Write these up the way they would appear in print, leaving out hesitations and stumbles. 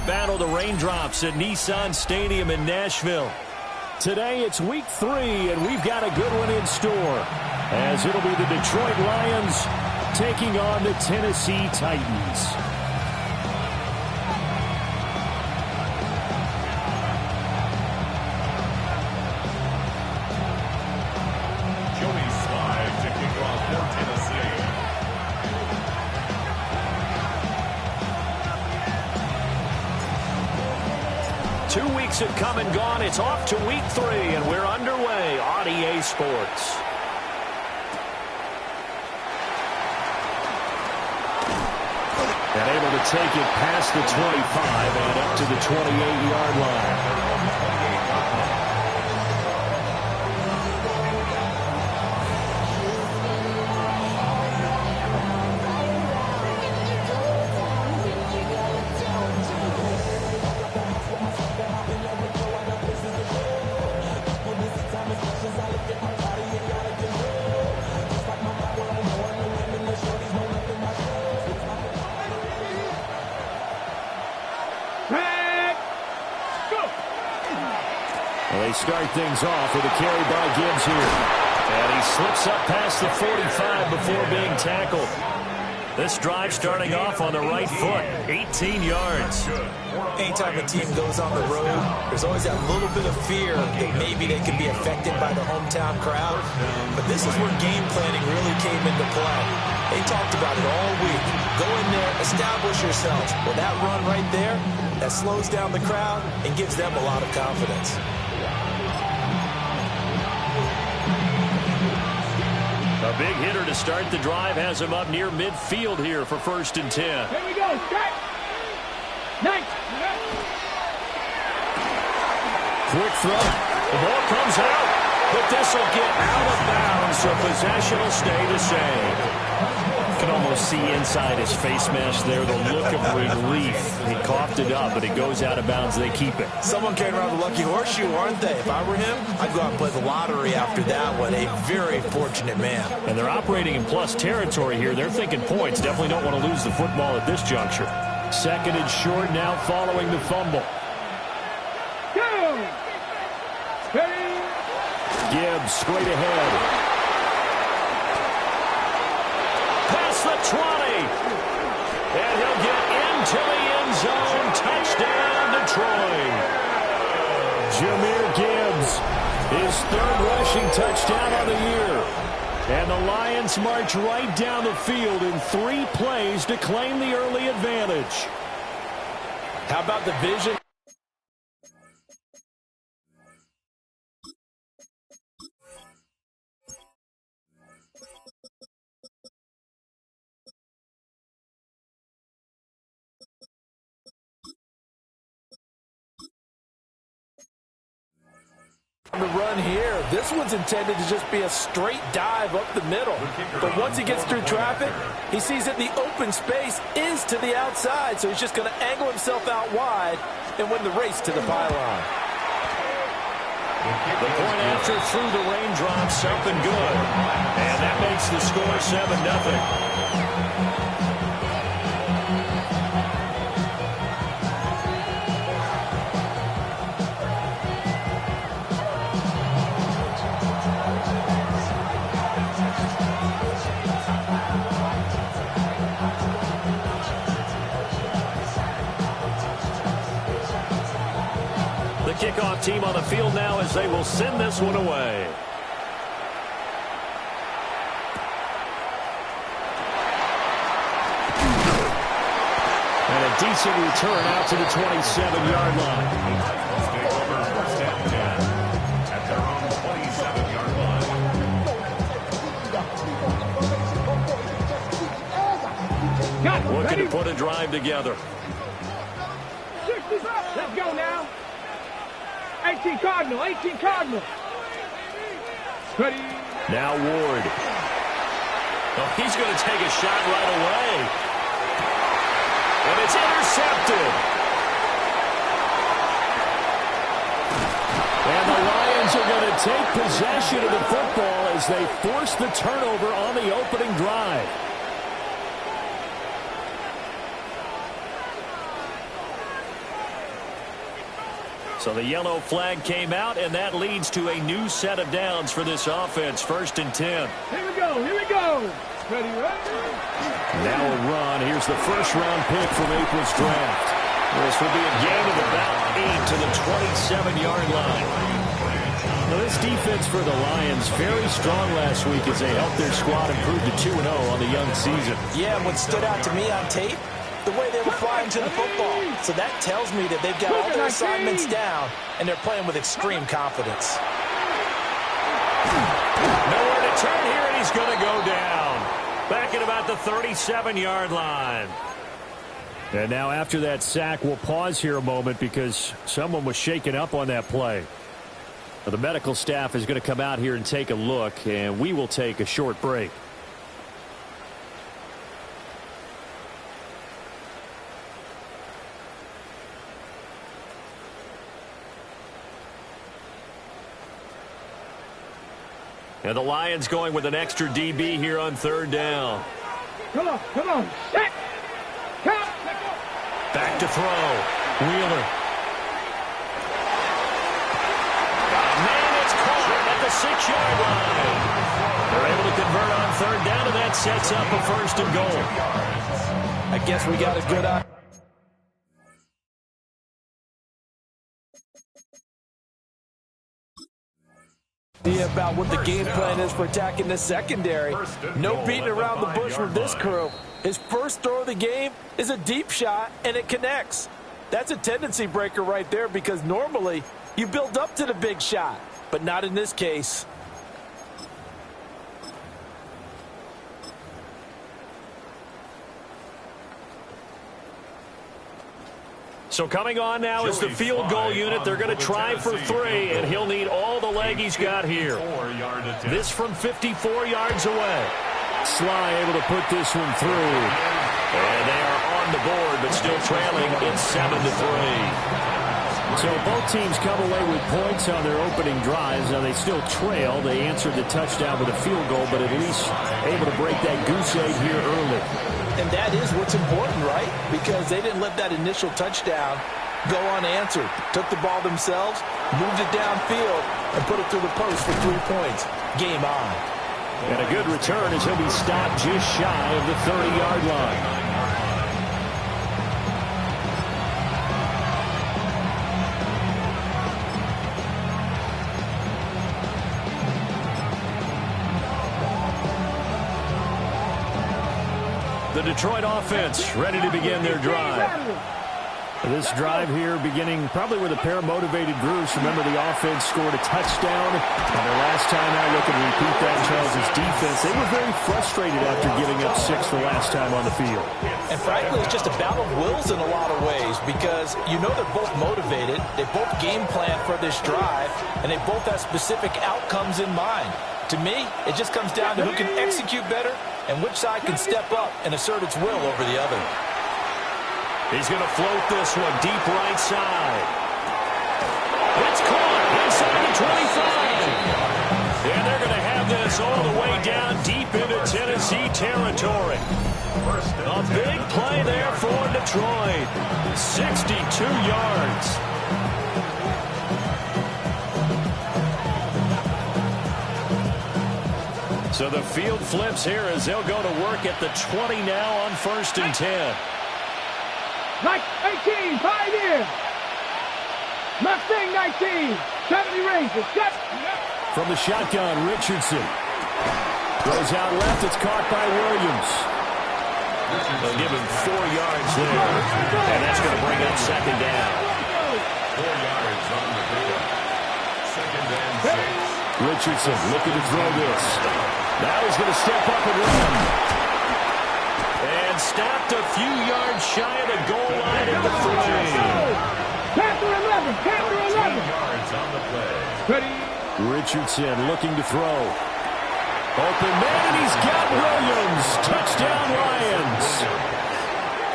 battle the raindrops at Nissan Stadium in Nashville. Today it's week 3, and we've got a good one in store, as it'll be the Detroit Lions taking on the Tennessee Titans. Have come and gone. It's off to week 3, and we're underway on EA Sports. And able to take it past the 25 and up to the 28-yard line. They start things off with a carry by Gibbs here. And he slips up past the 45 before being tackled. This drive starting off on the right foot, 18 yards. Anytime a team goes on the road, there's always that little bit of fear that maybe they can be affected by the hometown crowd. But this is where game planning really came into play. They talked about it all week. Go in there, establish yourselves. Well, that run right there, that slows down the crowd and gives them a lot of confidence. A big hitter to start the drive has him up near midfield here for 1st and 10. Here we go. Start. Nice. Quick throw. The ball comes out, but this will get out of bounds, so possession will stay the same. You can almost see inside his face mask there the look of relief. He coughed it up, but it goes out of bounds. They keep it. Someone came around the lucky horseshoe, aren't they? If I were him, I'd go out and play the lottery after that one. A very fortunate man. And they're operating in plus territory here. They're thinking points. Definitely don't want to lose the football at this juncture. 2nd and short now following the fumble. Gibbs straight ahead. Past the 20. And he'll get into the end zone. Touchdown, Detroit. Jahmyr Gibbs, his 3rd rushing touchdown of the year. And the Lions march right down the field in 3 plays to claim the early advantage. How about the vision? The run here, this one's intended to just be a straight dive up the middle. But once he gets through traffic, he sees that the open space is to the outside, so he's just going to angle himself out wide and win the race to the pylon. The point after through the raindrops, up and good. And that makes the score 7-0. Kickoff team on the field now as they will send this one away. And a decent return out to the 27-yard line. At their own 27-yard line. Looking to put a drive together. Let's go now. 18 Cardinal, 18 Cardinal. Ready. Now Ward. Oh, he's going to take a shot right away. And it's intercepted. And the Lions are going to take possession of the football as they force the turnover on the opening drive. So the yellow flag came out, and that leads to a new set of downs for this offense. 1st and 10. Here we go. Here we go. Ready, ready. Now a run. Here's the first-round pick from April's draft. This will be a gain of about 8 to the 27-yard line. Now, this defense for the Lions, very strong last week as they helped their squad improve to 2-0 on the young season. Yeah, and what stood out to me on tape, the way they were flying to the football. So that tells me that they've got all their assignments down, and they're playing with extreme confidence. Nowhere to turn here, and he's going to go down. Back at about the 37-yard line. And now after that sack, we'll pause here a moment because someone was shaken up on that play. The medical staff is going to come out here and take a look, and we will take a short break. And the Lions going with an extra DB here on 3rd down. Come on, come on. Set. Count. Back to throw. Wheeler. Man, it's caught at the 6-yard line. They're able to convert on 3rd down, and that sets up a 1st and goal. I guess we got a good idea about what the game plan is for attacking the secondary. No beating around the bush with this crew. His first throw of the game is a deep shot, and it connects. That's a tendency breaker right there because normally you build up to the big shot, but not in this case. So coming on now is the field goal unit. They're going to try for 3, and he'll need all the leg he's got here. This from 54 yards away. Sly able to put this one through. And they are on the board, but still trailing. It's 7-3. So both teams come away with points on their opening drives. Now they still trail. They answered the touchdown with a field goal, but at least able to break that goose egg here early. And that is what's important, right? Because they didn't let that initial touchdown go unanswered. Took the ball themselves, moved it downfield, and put it through the post for 3 points. Game on. And a good return as he'll be stopped just shy of the 30-yard line. The Detroit offense ready to begin their drive. This drive here beginning probably with a pair of motivated Bruce. Remember, the offense scored a touchdown. And their last time out, looking to repeat that, Charles' defense. They were very frustrated after giving up 6 the last time on the field. And frankly, it's just a battle of wills in a lot of ways because you know they're both motivated. They both game plan for this drive, and they both have specific outcomes in mind. To me, it just comes down to who can execute better and which side can step up and assert its will over the other. He's going to float this one deep right side. It's caught inside the 25. And they're going to have this all the way down deep into Tennessee territory. A big play there for Detroit. 62 yards. So the field flips here as they'll go to work at the 20 now on 1st and 10. Like 18, 5 here. Mustang 19, 70 Rangers. Set. From the shotgun, Richardson. Goes out left. It's caught by Williams. They'll give him 4 yards there. And that's going to bring up 2nd down. 4 yards on the pickup. 2nd and 6. Richardson looking to throw this. Now he's going to step up and run. And stopped a few yards shy of the goal line at the 3. Panther 11, Panther 11. Yards on the play. Ready. Richardson looking to throw. Open man, and he's got Williams. Touchdown, Lions.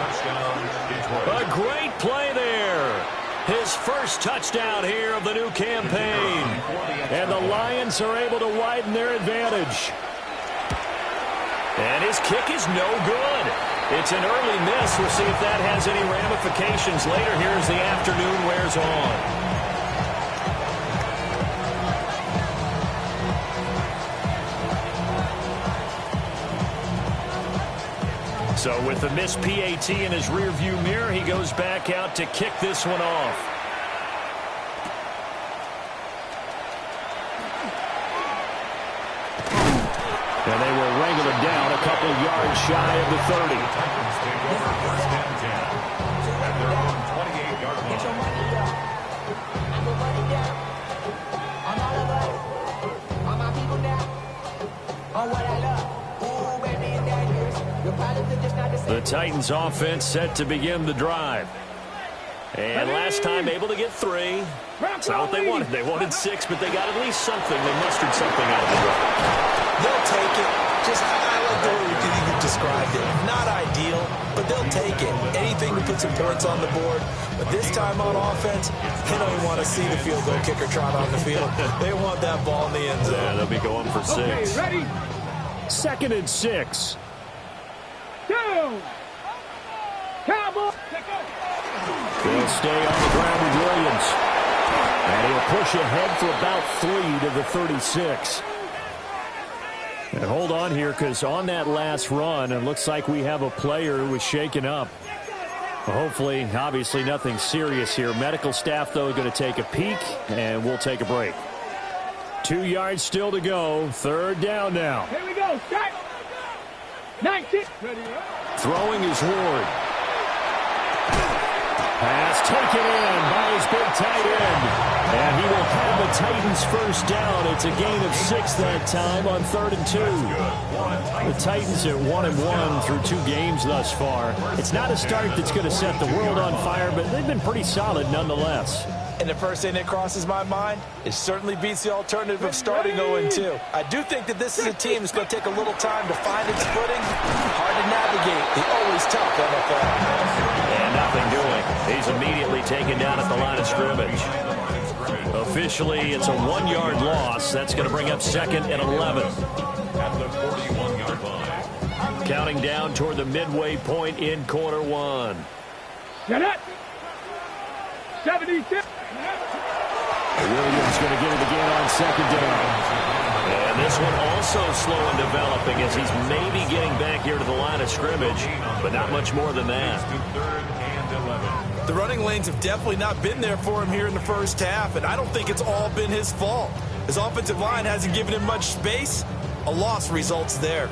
Touchdown, Detroit. A great play there. His first touchdown here of the new campaign. And the Lions are able to widen their advantage. And his kick is no good. It's an early miss. We'll see if that has any ramifications later here as the afternoon wears on. So with the missed PAT in his rearview mirror, he goes back out to kick this one off. And they will wrangle him down a couple of yards shy of the 30. The Titans offense set to begin the drive. And last time able to get 3. It's not what they wanted. They wanted 6, but they got at least something. They mustered something out of the drive. They'll take it. Just I like the way you described it. Not ideal, but they'll take it. Anything to put some points on the board. But this time on offense, they don't even want to see the field goal kicker trot on the field. They want that ball in the end zone. Yeah, they'll be going for 6. Okay, ready? 2nd and 6. Down. Cowboy. He'll stay on the ground with Williams. And he'll push ahead for about 3 to the 36. And hold on here, because on that last run, it looks like we have a player who was shaken up. Hopefully, obviously, nothing serious here. Medical staff, though, going to take a peek, and we'll take a break. 2 yards still to go. 3rd down now. Here we go. Start. 19. Throwing is Ward. Pass taken in by his big tight end. And he will have the Titans first down. It's a gain of 6 that time on 3rd and 2. The Titans at 1-1 through 2 games thus far. It's not a start that's going to set the world on fire, but they've been pretty solid nonetheless. And the first thing that crosses my mind, it certainly beats the alternative of starting 0-2. I do think that this is a team that's going to take a little time to find its footing. Hard to navigate the always tough NFL. And nothing doing. He's immediately taken down at the line of scrimmage. Officially, it's a 1-yard loss. That's going to bring up 2nd and 11. At the 41-yard line. Counting down toward the midway point in quarter 1. Get it. 76. Williams going to get it again on 2nd down. And this one also slow in developing as he's maybe getting back here to the line of scrimmage, but not much more than that. 3rd and 11. The running lanes have definitely not been there for him here in the first half, and I don't think it's all been his fault. His offensive line hasn't given him much space. A loss results there.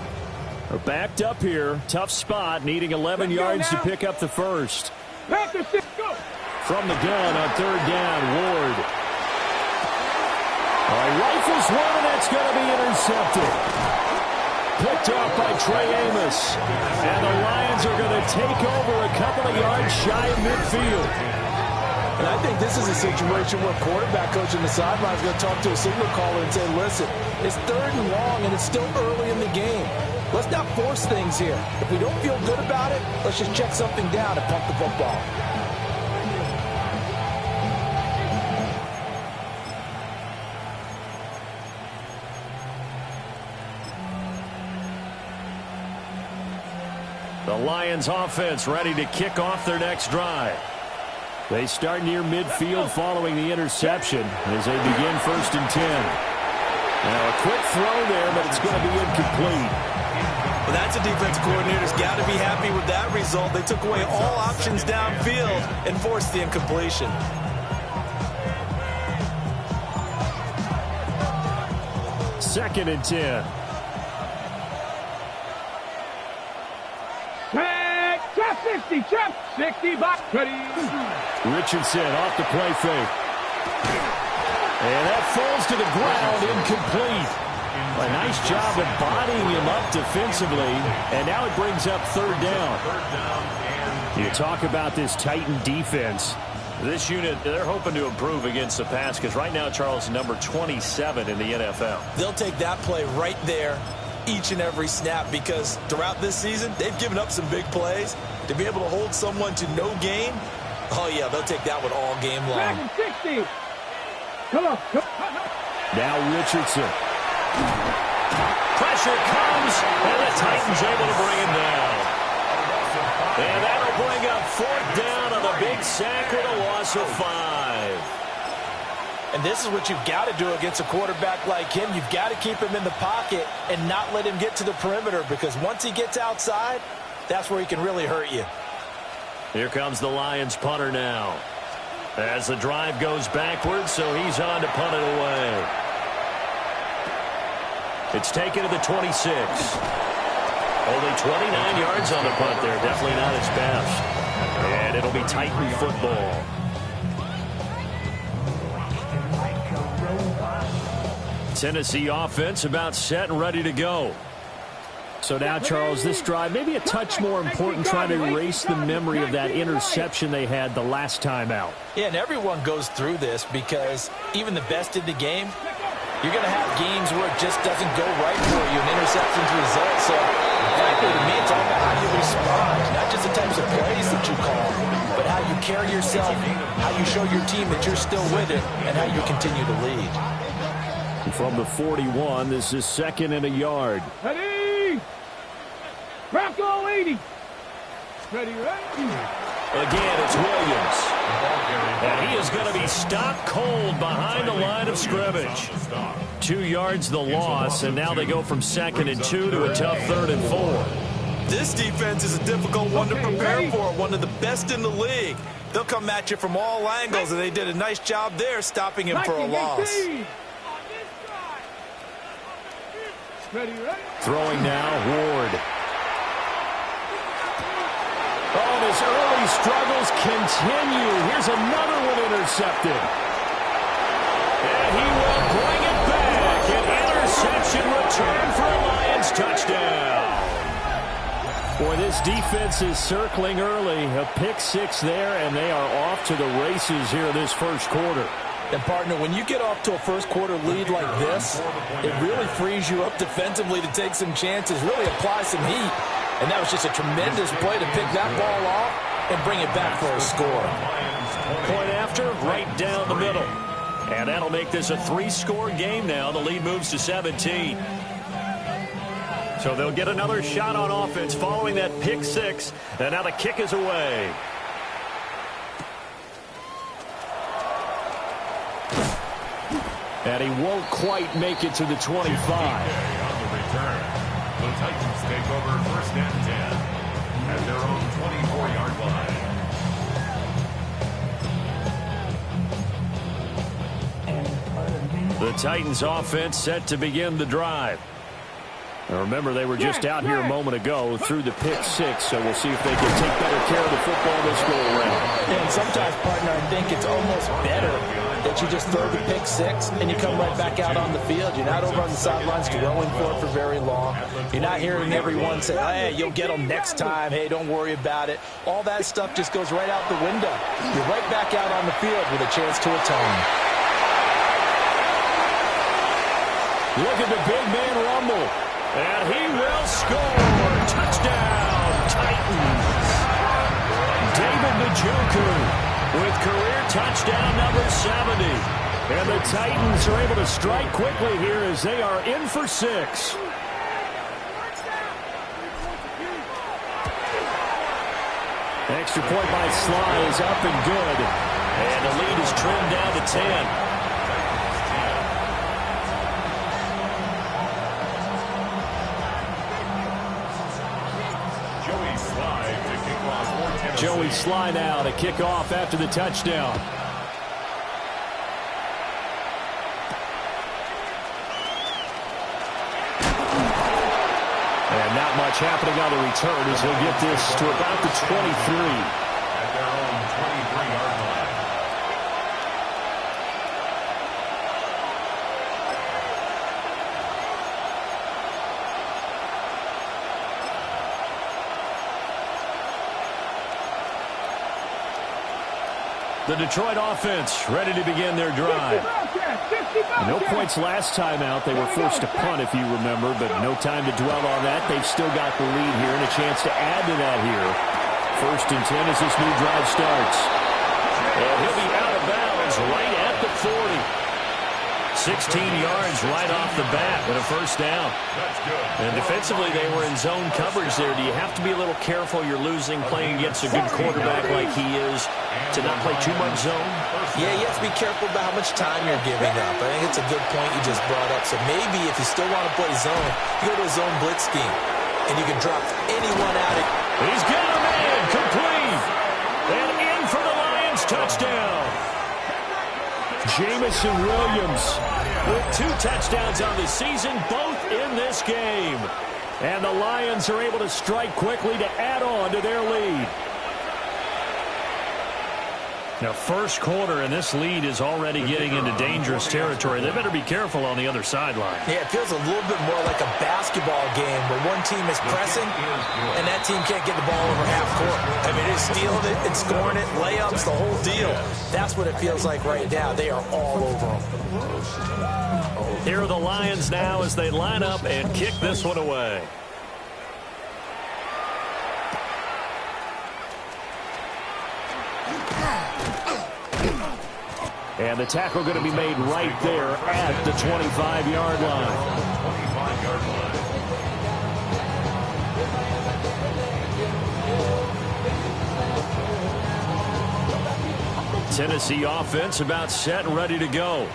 We're backed up here. Tough spot, needing 11 yards to pick up the first. Panther 6. Go. From the gun on 3rd down, Ward. Rifles one, and that's going to be intercepted. Picked off by Trey Amos. And the Lions are going to take over a couple of yards shy of midfield. And I think this is a situation where quarterback coach on the sideline is going to talk to a signal caller and say, listen, it's 3rd and long, and it's still early in the game. Let's not force things here. If we don't feel good about it, let's just check something down and pump the football. The Lions offense ready to kick off their next drive. They start near midfield following the interception as they begin 1st and 10. Now a quick throw there, but it's going to be incomplete. Well, that's a defense coordinator's got to be happy with that result. They took away all options downfield and forced the incompletion. Second and 10. Trap 60. Trap 60. Back. Ready. Richardson off the play fake. And that falls to the ground, incomplete. A nice job of bodying him up defensively. And now it brings up 3rd down. You talk about this Titan defense. This unit, they're hoping to improve against the pass because right now, Charles, number 27 in the NFL. They'll take that play right there each and every snap because throughout this season, they've given up some big plays. To be able to hold someone to no gain, oh, yeah, they'll take that one all game long. 60. Come on. Now Richardson. Pressure comes, and the Titans able to bring him down. And that'll bring up 4th down on the big sack with a loss of 5. And this is what you've got to do against a quarterback like him. You've got to keep him in the pocket and not let him get to the perimeter because once he gets outside, that's where he can really hurt you. Here comes the Lions punter now. As the drive goes backwards, so he's on to punt it away. It's taken to the 26. Only 29 yards on the punt there. Definitely not his best. And it'll be Titan football. Tennessee offense about set and ready to go. So now, Charles, this drive maybe a touch more important, trying to erase the memory of that interception they had the last time out. Yeah, and everyone goes through this because even the best in the game, you're going to have games where it just doesn't go right for you, and interceptions result. So, frankly, to me, it's all about how you respond, not just the types of plays that you call, but how you carry yourself, how you show your team that you're still with it, and how you continue to lead. From the 41, this is 2nd and a yard. Ready? Rocco 80. Ready, ready. Again, it's Williams. And he is going to be stopped cold behind the line of scrimmage. 2 yards the loss, and now they go from 2nd and 2 to a tough 3rd and 4. This defense is a difficult one to prepare for, one of the best in the league. They'll come at you from all angles, and they did a nice job there stopping him for a loss. Ready, ready. Throwing now, Ward. Oh, his early struggles continue. Here's another one intercepted. And he will bring it back. An interception return for a Lions touchdown. Boy, this defense is circling early. A pick 6 there, and they are off to the races here this first quarter. And, partner, when you get off to a first-quarter lead like this, it really frees you up defensively to take some chances, really apply some heat. And that was just a tremendous play to pick that ball off and bring it back for a score. Point after, right down the middle. And that'll make this a 3-score game now. The lead moves to 17. So they'll get another shot on offense following that pick 6. And now the kick is away. And he won't quite make it to the 25. On the return, the Titans take over 1st and 10 at their own 24-yard line. The Titans offense set to begin the drive. Now remember, they were just out here a moment ago through the pick 6, so we'll see if they can take better care of the football this go around. And sometimes, partner, I think it's almost better that you just throw the pick 6 and you come right back out on the field. You're not over on the sidelines dwelling for it for very long. You're not hearing everyone say, hey, you'll get them next time. Hey, don't worry about it. All that stuff just goes right out the window. You're right back out on the field with a chance to atone. Look at the big man rumble. And he will score. Touchdown, Titans. David Njoku with career touchdown number 70. And the Titans are able to strike quickly here as they are in for 6. Extra point by Sly is up and good. And the lead is trimmed down to 10. Joey Sly now to kick off after the touchdown. And not much happening on the return as he'll get this to about the 23. At their own 23-yard line. The Detroit offense ready to begin their drive. No points last time out. They were forced to punt, if you remember, but no time to dwell on that. They've still got the lead here and a chance to add to that here. 1st and 10 as this new drive starts. And he'll be out of bounds right at the 40. 16 yards right off the bat and a first down. And defensively, they were in zone coverage there. Do you have to be a little careful? You're losing playing against a good quarterback like he is to not play too much zone? Yeah, you have to be careful about how much time you're giving up. I think it's a good point you just brought up. So maybe if you still want to play zone, you go to a zone blitz scheme. and you can drop anyone out of. He's got a man, complete. And in for the Lions touchdown. Jamison Williams with 2 touchdowns on the season, both in this game. And the Lions are able to strike quickly to add on to their lead. Now, first quarter, and this lead is already getting into dangerous territory. They better be careful on the other sideline. Yeah, it feels a little bit more like a basketball game where one team is pressing and that team can't get the ball over half court. I mean, it's stealing it, it's scoring it, layups, the whole deal. That's what it feels like right now. They are all over them. Here are the Lions now as they line up and kick this one away. And the tackle going to be made right there at the 25-yard line. 25-yard line. Tennessee offense about set and ready to go.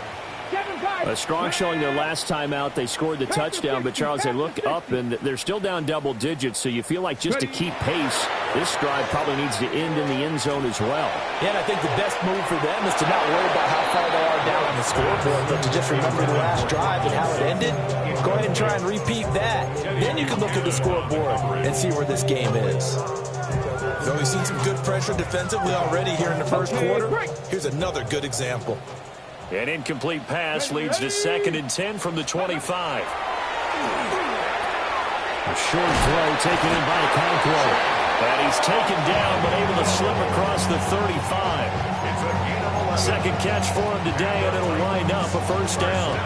A strong showing their last time out. They scored the touchdown, but Charles, they look up and they're still down double digits, so you feel like just to keep pace, this drive probably needs to end in the end zone as well. Yeah, and I think the best move for them is to not worry about how far they are down on the scoreboard, but to just remember the last drive and how it ended. Go ahead and try and repeat that. Then you can look at the scoreboard and see where this game is. So we've seen some good pressure defensively already here in the first quarter. Here's another good example. An incomplete pass leads to 2nd and 10 from the 25. A short throw taken in by Conquo. And he's taken down but able to slip across the 35. Second catch for him today, and it'll wind up a first down.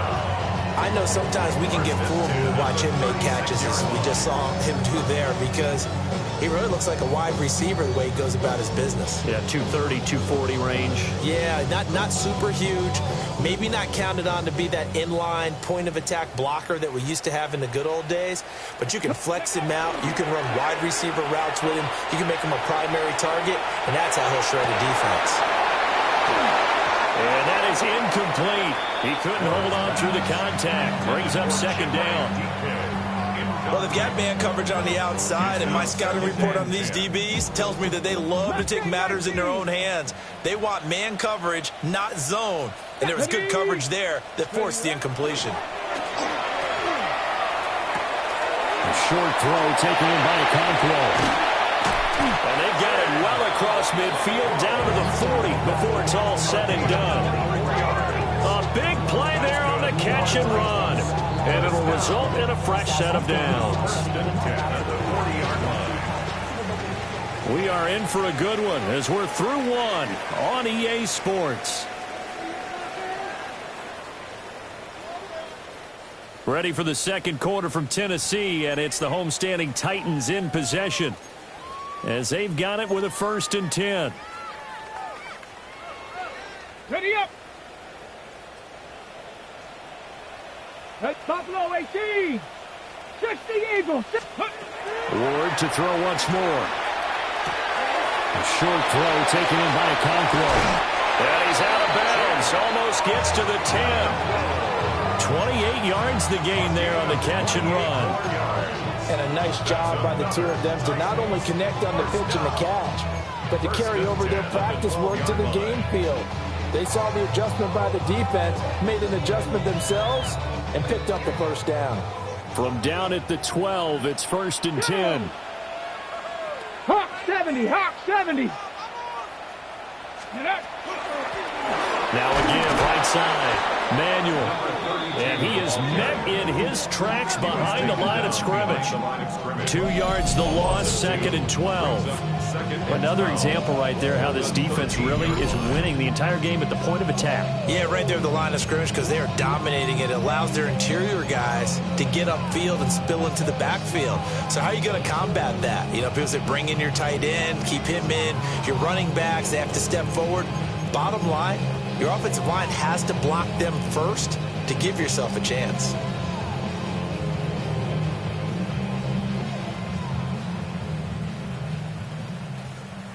I know sometimes we can get fooled when we watch him make catches, as we just saw him do there, because he really looks like a wide receiver the way he goes about his business. Yeah, 230, 240 range. Yeah, not super huge. Maybe not counted on to be that inline point-of-attack blocker that we used to have in the good old days. But you can flex him out. You can run wide receiver routes with him. You can make him a primary target, and that's how he'll shred a defense. And that is incomplete. He couldn't hold on through the contact. Brings up 2nd down. Well, they've got man coverage on the outside, and my scouting report on these DBs tells me that they love to take matters in their own hands. They want man coverage, not zone. And there was good coverage there that forced the incompletion. A short throw taken in by Conquo. And they've got it well across midfield down to the 40 before it's all said and done. A big play there on the catch and run. And it'll result in a fresh set of downs. We are in for a good one as we're through one on EA Sports. Ready for the second quarter from Tennessee, and it's the homestanding Titans in possession as they've got it with a 1st and 10. Ready up. That's Buffalo 18. 60 Eagles. Ward to throw once more. A short throw taken in by Conquo. And he's out of bounds. Almost gets to the 10. 28 yards the gain there on the catch and run. And a nice job by the two of them to not only connect on the pitch and the catch, but to carry over their practice work to the game field. They saw the adjustment by the defense, made an adjustment themselves, and picked up the first down. From down at the 12, it's 1st and 10. Hawk 70, Hawk 70. Now again, right side, Manuel. And he is met in his tracks behind the line of scrimmage. 2 yards the loss, 2nd and 12. Another example right there how this defense really is winning the entire game at the point of attack. Yeah, right there at the line of scrimmage because they are dominating it. It allows their interior guys to get upfield and spill into the backfield. So how are you going to combat that? You know, because they bring in your tight end, keep him in, your running backs, they have to step forward. Bottom line, your offensive line has to block them first to give yourself a chance.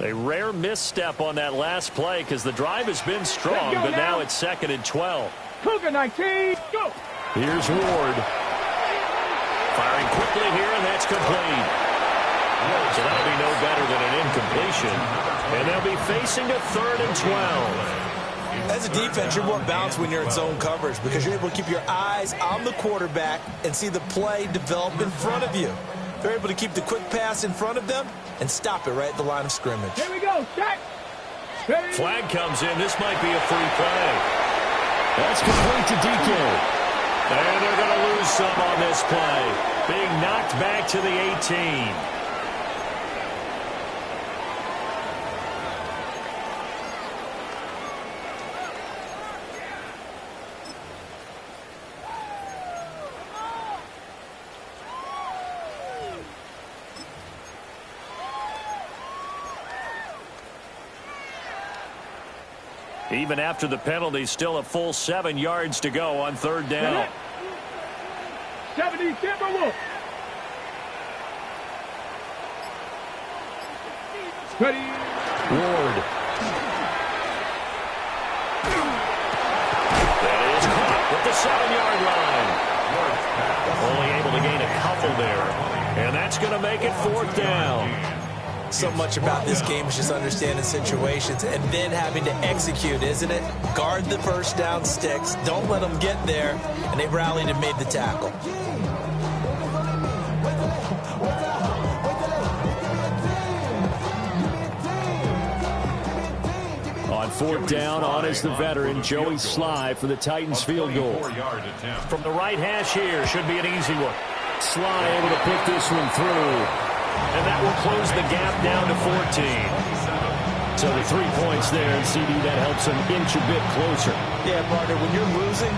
A rare misstep on that last play because the drive has been strong, but now it's 2nd and 12. Cougar 19, go! Here's Ward. Firing quickly here, and that's complete. So that'll be no better than an incompletion. And they'll be facing a 3rd and 12. As a defense, you're more balanced when you're in zone coverage because you're able to keep your eyes on the quarterback and see the play develop in front of you. They're able to keep the quick pass in front of them and stop it right at the line of scrimmage. Here we go, set. Flag comes in. This might be a free play. That's complete to DK. And they're going to lose some on this play. Being knocked back to the 18. Even after the penalty, still a full 7 yards to go on 3rd down. 70 Timberwolves. Ready. Ward. That is caught with the 7-yard line. Only able to gain a couple there. And that's going to make it 4th down. So much about this game is just understanding situations and then having to execute, isn't it? Guard the first down sticks. Don't let them get there. And they rallied and made the tackle. On 4th down, on is the veteran, Joey Sly, for the Titans field goal. From the right hash here, should be an easy one. Sly able to put this one through. And that will close the gap down to 14. So the 3 points there, and CD, that helps them inch a bit closer. Yeah, partner, when you're losing,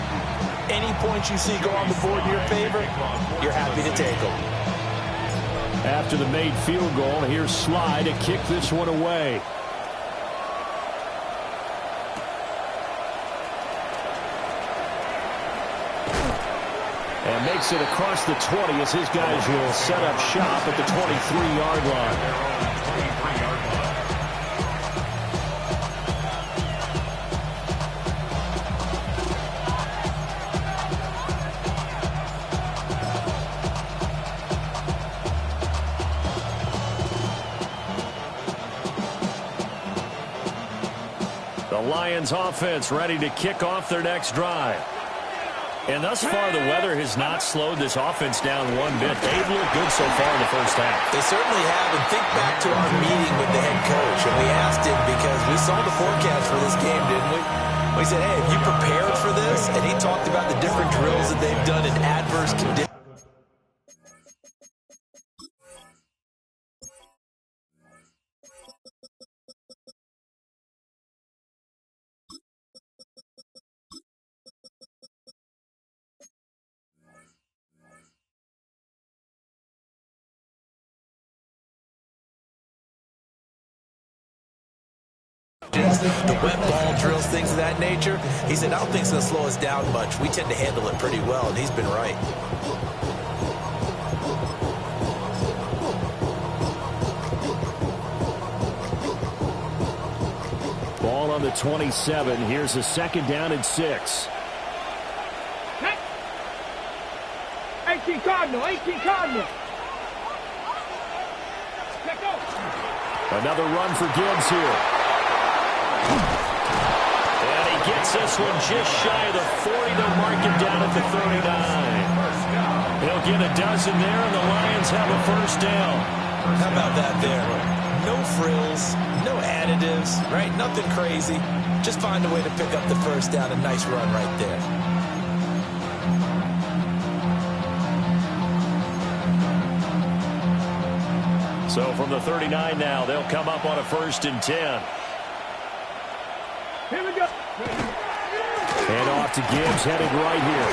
any points you see go on the board in your favor, you're happy to take them. After the made field goal, here's Sly to kick this one away. And makes it across the 20 as his guys will set up shop at the 23-yard line. The Lions offense ready to kick off their next drive. And thus far, the weather has not slowed this offense down one bit. They've looked good so far in the first half. They certainly have. And think back to our meeting with the head coach. And we asked him because we saw the forecast for this game, didn't we? We said, hey, have you prepared for this? And he talked about the different drills that they've done in adverse conditions. The wet ball drills, things of that nature. He said, I don't think it's going to slow us down much. We tend to handle it pretty well, and he's been right. Ball on the 27. Here's a 2nd down and 6. 18 Cardinal, 18 Cardinal. Let's go. Another run for Gibbs here. And he gets this one just shy of the 40. They'll mark it down at the 39. He'll get a dozen there, and the Lions have a 1st down. How about that there? No frills, no additives, right? Nothing crazy. Just find a way to pick up the 1st down. A nice run right there. So from the 39 now, they'll come up on a 1st and 10. Here we go. And off to Gibbs, headed right here.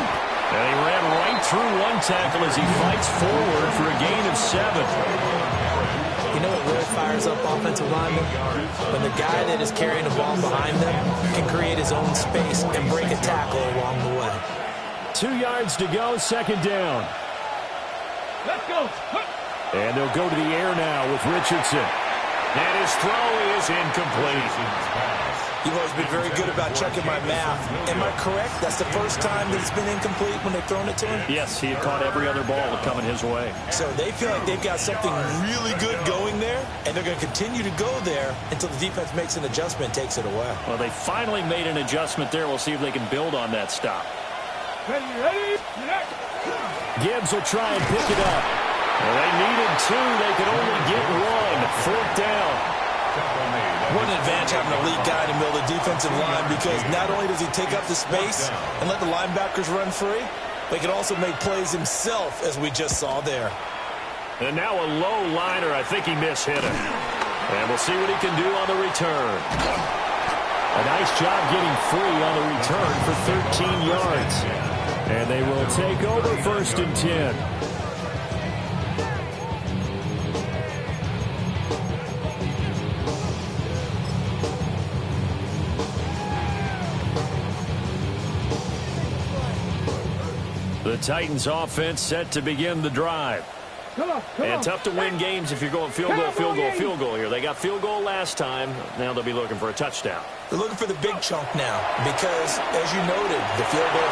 And he ran right through one tackle as he fights forward for a gain of 7. You know what really fires up offensive linemen? When the guy that is carrying the ball behind them can create his own space and break a tackle along the way. 2 yards to go, 2nd down. Let's go. And they'll go to the air now with Richardson. And his throw is incomplete. You've always been very good about checking my math. Am I correct? That's the first time that it's been incomplete when they've thrown it to him? Yes, he had caught every other ball coming his way. So they feel like they've got something really good going there, and they're going to continue to go there until the defense makes an adjustment and takes it away. Well, they finally made an adjustment there. We'll see if they can build on that stop. Ready? Gibbs will try and pick it up. Well, they needed two. They could only get one. Fourth down. What an advantage having a lead guy in the middle of the defensive line, because not only does he take up the space and let the linebackers run free, but he can also make plays himself, as we just saw there. And now a low liner. I think he mishit it. And we'll see what he can do on the return. A nice job getting free on the return for 13 yards. And they will take over 1st and 10. The Titans offense set to begin the drive. Come on. And tough to win games if you're going field goal here. They got field goal last time. Now they'll be looking for a touchdown. They're looking for the big chunk now because, as you noted, the field goal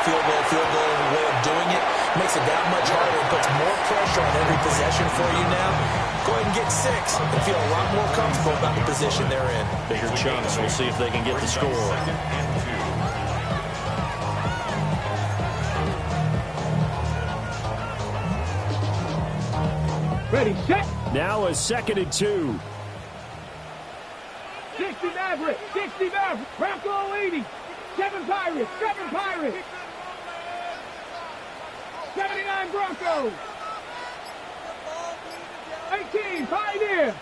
way of doing it makes it that much harder. It puts more pressure on every possession for you now. Go ahead and get 6 and feel a lot more comfortable about the position they're in. Bigger chunks. We'll see if they can get the score. Ready, set. Now a 2nd and 2. 60 Maverick, 60 Maverick, Bronco 80, 7 Pirates, 79 Broncos, 18 Pioneer.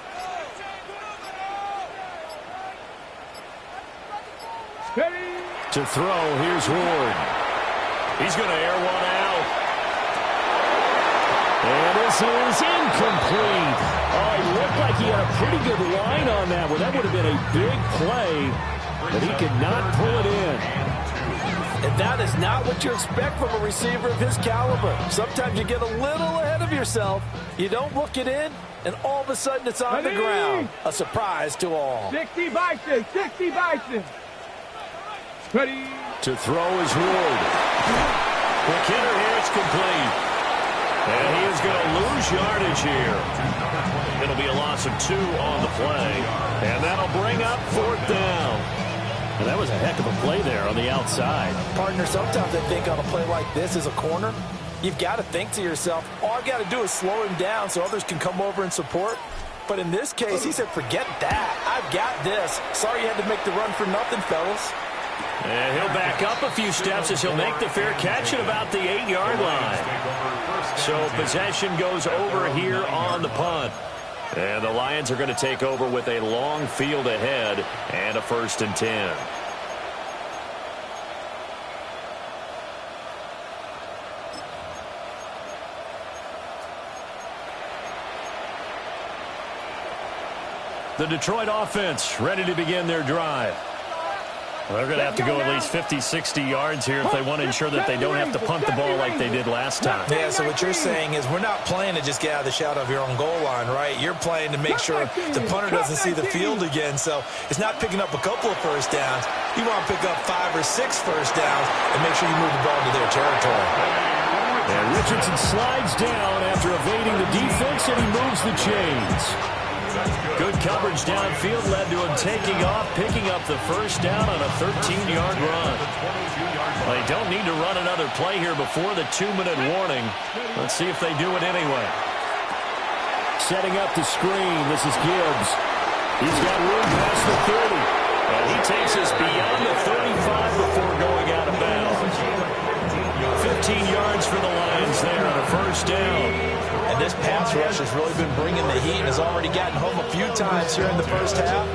Ready. To throw, here's Ward. He's going to air one out. And this is incomplete. Oh, he looked like he had a pretty good line on that one. That would have been a big play, but he could not pull it in. And that is not what you expect from a receiver of his caliber. Sometimes you get a little ahead of yourself. You don't look it in, and all of a sudden it's on the ground. A surprise to all. 60 Bison, 60 Bison. Ready. To throw is Ward. Quick hitter here, it's complete. And he is going to lose yardage here. It'll be a loss of 2 on the play. And that'll bring up 4th down. And that was a heck of a play there on the outside. Partner, sometimes I think on a play like this as a corner, you've got to think to yourself, all I've got to do is slow him down so others can come over and support. But in this case, he said, forget that. I've got this. Sorry you had to make the run for nothing, fellas. And he'll back up a few steps as he'll make the fair catch at about the 8-yard line. So possession goes over here on the punt. And the Lions are going to take over with a long field ahead and a 1st and 10. The Detroit offense ready to begin their drive. They're going to have to go at least 50, 60 yards here if they want to ensure that they don't have to punt the ball like they did last time. Yeah, so what you're saying is we're not playing to just get out of the shadow of your own goal line, right? You're playing to make sure the punter doesn't see the field again. So it's not picking up a couple of first downs. You want to pick up 5 or 6 first downs and make sure you move the ball into their territory. And Richardson slides down after evading the defense, and he moves the chains. Good coverage downfield led to him taking off, picking up the first down on a 13-yard run. Well, they don't need to run another play here before the 2-minute warning. Let's see if they do it anyway. Setting up the screen, this is Gibbs. He's got room past the 30. And he takes us beyond the 35 before going out of bounds. 15 yards for the Lions there on a first down. And this pass rush has really been bringing the heat and has already gotten home a few times here in the first half.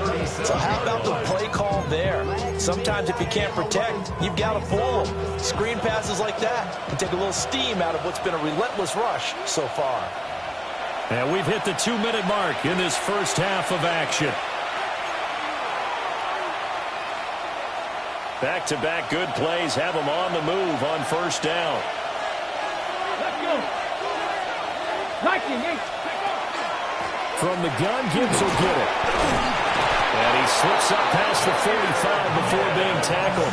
So how about the play call there? Sometimes if you can't protect, you've got to fool them. Screen passes like that can take a little steam out of what's been a relentless rush so far. And we've hit the 2-minute mark in this first half of action. Back-to-back good plays have them on the move on first down. Let's go. Viking, From the gun, Gibbs will get it. And he slips up past the 45 before being tackled.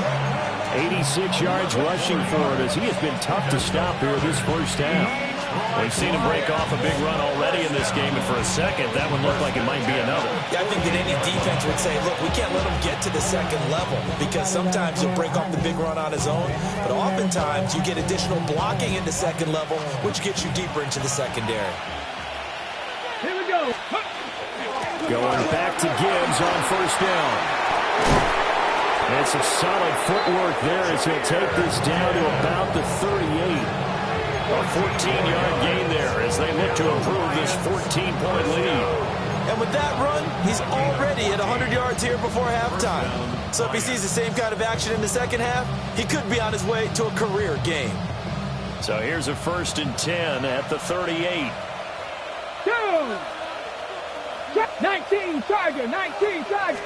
86 yards rushing for it as he has been tough to stop here this first half. We've seen him break off a big run already in this game, and for a second, that one looked like it might be another. Yeah, I think that any defense would say, look, we can't let him get to the second level because sometimes he'll break off the big run on his own, but oftentimes you get additional blocking in the second level, which gets you deeper into the secondary. Here we go. Going back to Gibbs on first down. And some solid footwork there as he'll take this down to about the 38. A 14-yard gain there as they look to improve this 14-point lead. And with that run, he's already at 100 yards here before halftime. So if he sees the same kind of action in the second half, he could be on his way to a career game. So here's a 1st and 10 at the 38. 19 Tiger, 19 Tiger.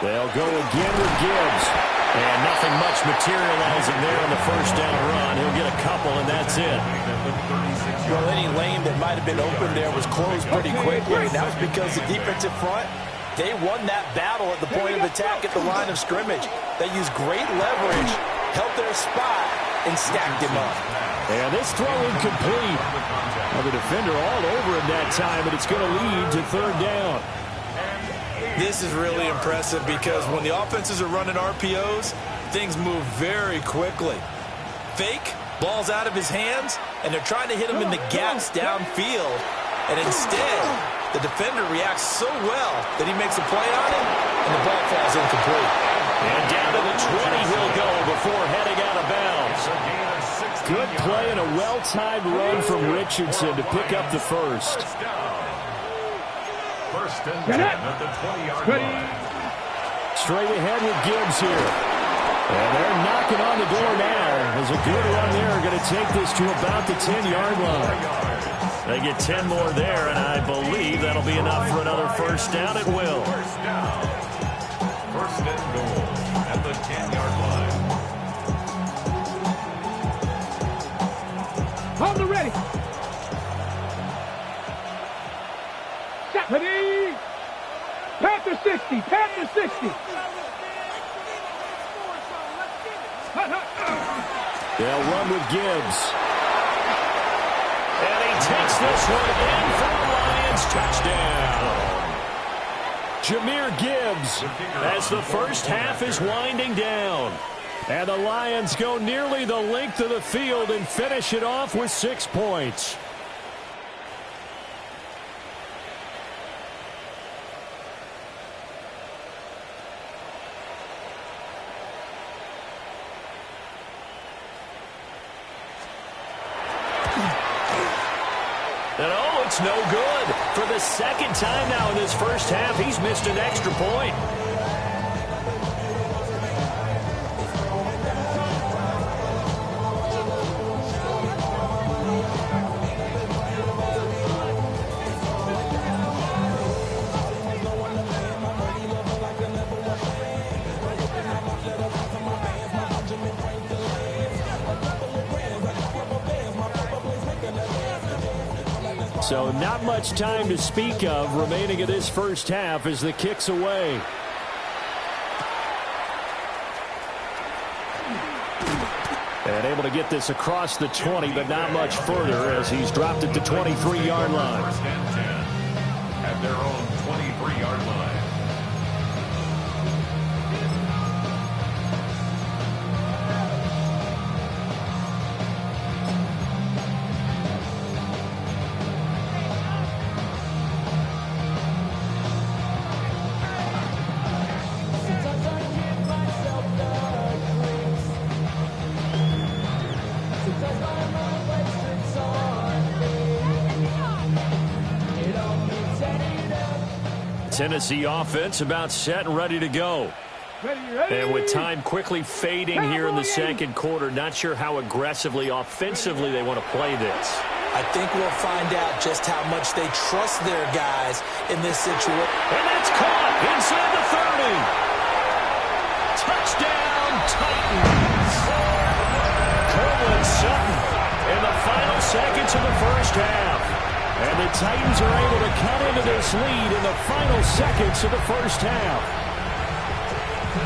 They'll go again with Gibbs. And nothing much materializing there on the first down run. He'll get a couple, and that's it. Well, any lane that might have been open there was closed pretty quickly, and that was because the defensive front, they won that battle at the point of attack at the line of scrimmage. They used great leverage, held their spot, and stacked him up. And this throw incomplete. Well, the defender all over him that time, but it's going to lead to 3rd down. This is really impressive because when the offenses are running RPOs, things move very quickly. Fake, ball's out of his hands, and they're trying to hit him in the gaps downfield. And instead, the defender reacts so well that he makes a play on it, and the ball falls incomplete. And down to the 20 he'll go before heading out of bounds. Good play and a well-timed run from Richardson to pick up the first. 1st and 10 at the 20-yard line. Straight ahead with Gibbs here. And they're knocking on the door now. There's a good run there. Going to take this to about the 10-yard line. They get 10 more there, and I believe that'll be enough for another first down. It will. 1st and goal at the 10-yard line. Hold the ready. Ready. Panther 60. Panther 60. They'll run with Gibbs. And he takes this one in for the Lions. Touchdown. Jahmyr Gibbs As the first half is winding down. and the Lions go nearly the length of the field and finish it off with 6 points. And oh, it's no good. For the second time now in this first half, he's missed an extra point. So not much time to speak of remaining in this first half as the kick's away. And able to get this across the 20, but not much further as he's dropped it to 23-yard line. 1st and 10 at their own 23-yard line. Tennessee offense about set and ready to go. And with time quickly fading here in the second quarter, not sure how aggressively, offensively they want to play this. I think we'll find out just how much they trust their guys in this situation. And that's caught inside the 30. Touchdown, Titans. Courtland Sutton in the final seconds of the first half. And the Titans are able to cut into this lead in the final seconds of the first half.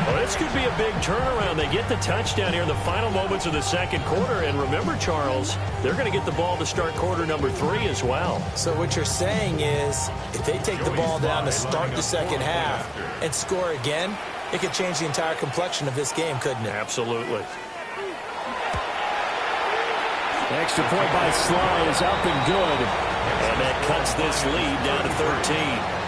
Well, this could be a big turnaround. They get the touchdown here in the final moments of the second quarter. And remember, Charles, they're going to get the ball to start quarter number 3 as well. So what you're saying is if they take the ball down to start the second half and score again, it could change the entire complexion of this game, couldn't it? Absolutely. Extra point by Sly is up and good. And that cuts this lead down to 13.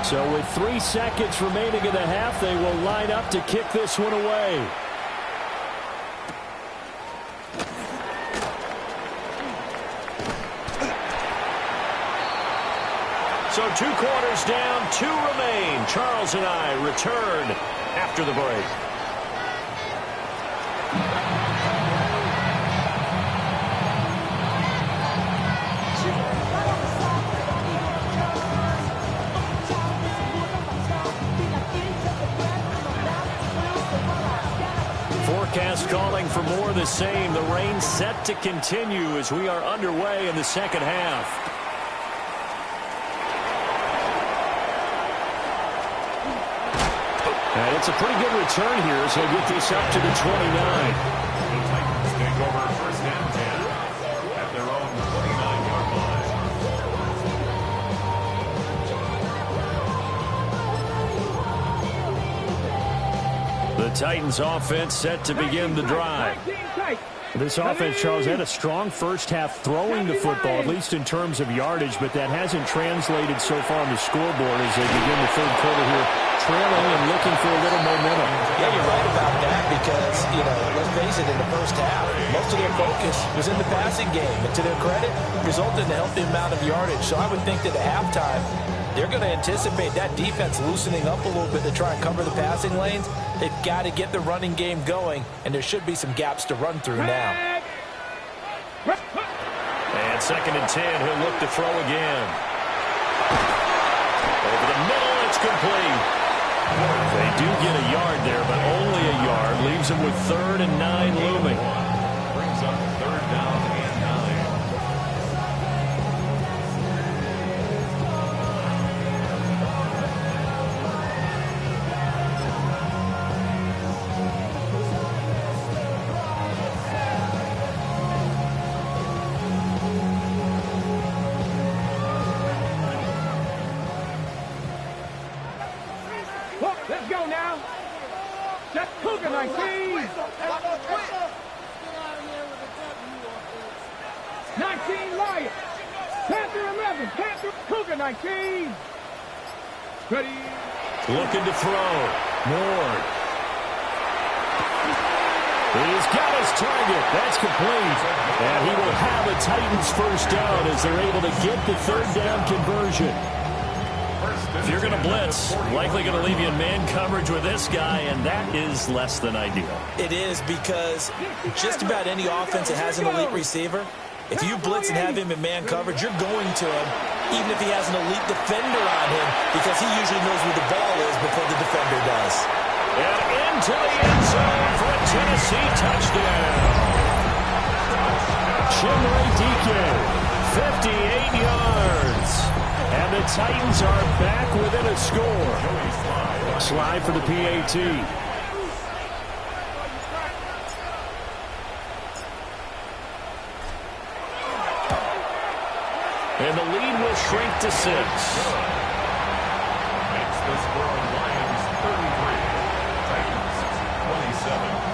So with 3 seconds remaining in the half, they will line up to kick this one away. So 2 quarters down, 2 remain. Charles and I return after the break. Forecast calling for more of the same. The rain set to continue as we are underway in the second half. And it's a pretty good return here as he'll get this up to the 29. The Titans take over first and 10 at their own 29-yard line. The Titans offense set to begin the drive. This offense, Charles, had a strong first half throwing the football, at least in terms of yardage, but that hasn't translated so far on the scoreboard as they begin the third quarter here, trailing and looking for a little momentum. Yeah, you're right about that because, let's face it, in the first half, most of their focus was in the passing game. And to their credit, resulted in a healthy amount of yardage. So I would think that at halftime, they're going to anticipate that defense loosening up a little bit to try and cover the passing lanes. They've got to get the running game going, and there should be some gaps to run through now. And 2nd and 10, he'll look to throw again. Over the middle, it's complete. They do get a yard there, but only a yard. Leaves them with 3rd and 9 looming. Brings up 3rd down and 9. Let's go now. That's Cougar 19. 19 Lions. Panther 11. Panther Cougar 19. Ready. Looking to throw. Ward. He's got his target. That's complete. And he will have a Titans first down as they're able to get the 3rd down conversion. If you're going to blitz, likely going to leave you in man coverage with this guy, and that is less than ideal. It is because just about any offense that has an elite receiver, if you blitz and have him in man coverage, you're going to him, even if he has an elite defender on him, because he usually knows where the ball is before the defender does. And into the end zone for a Tennessee touchdown. Chimere Dike, 58 yards. And the Titans are back within a score. Slide for the PAT. And the lead will shrink to 6. Makes the score Lions 33, Titans 27.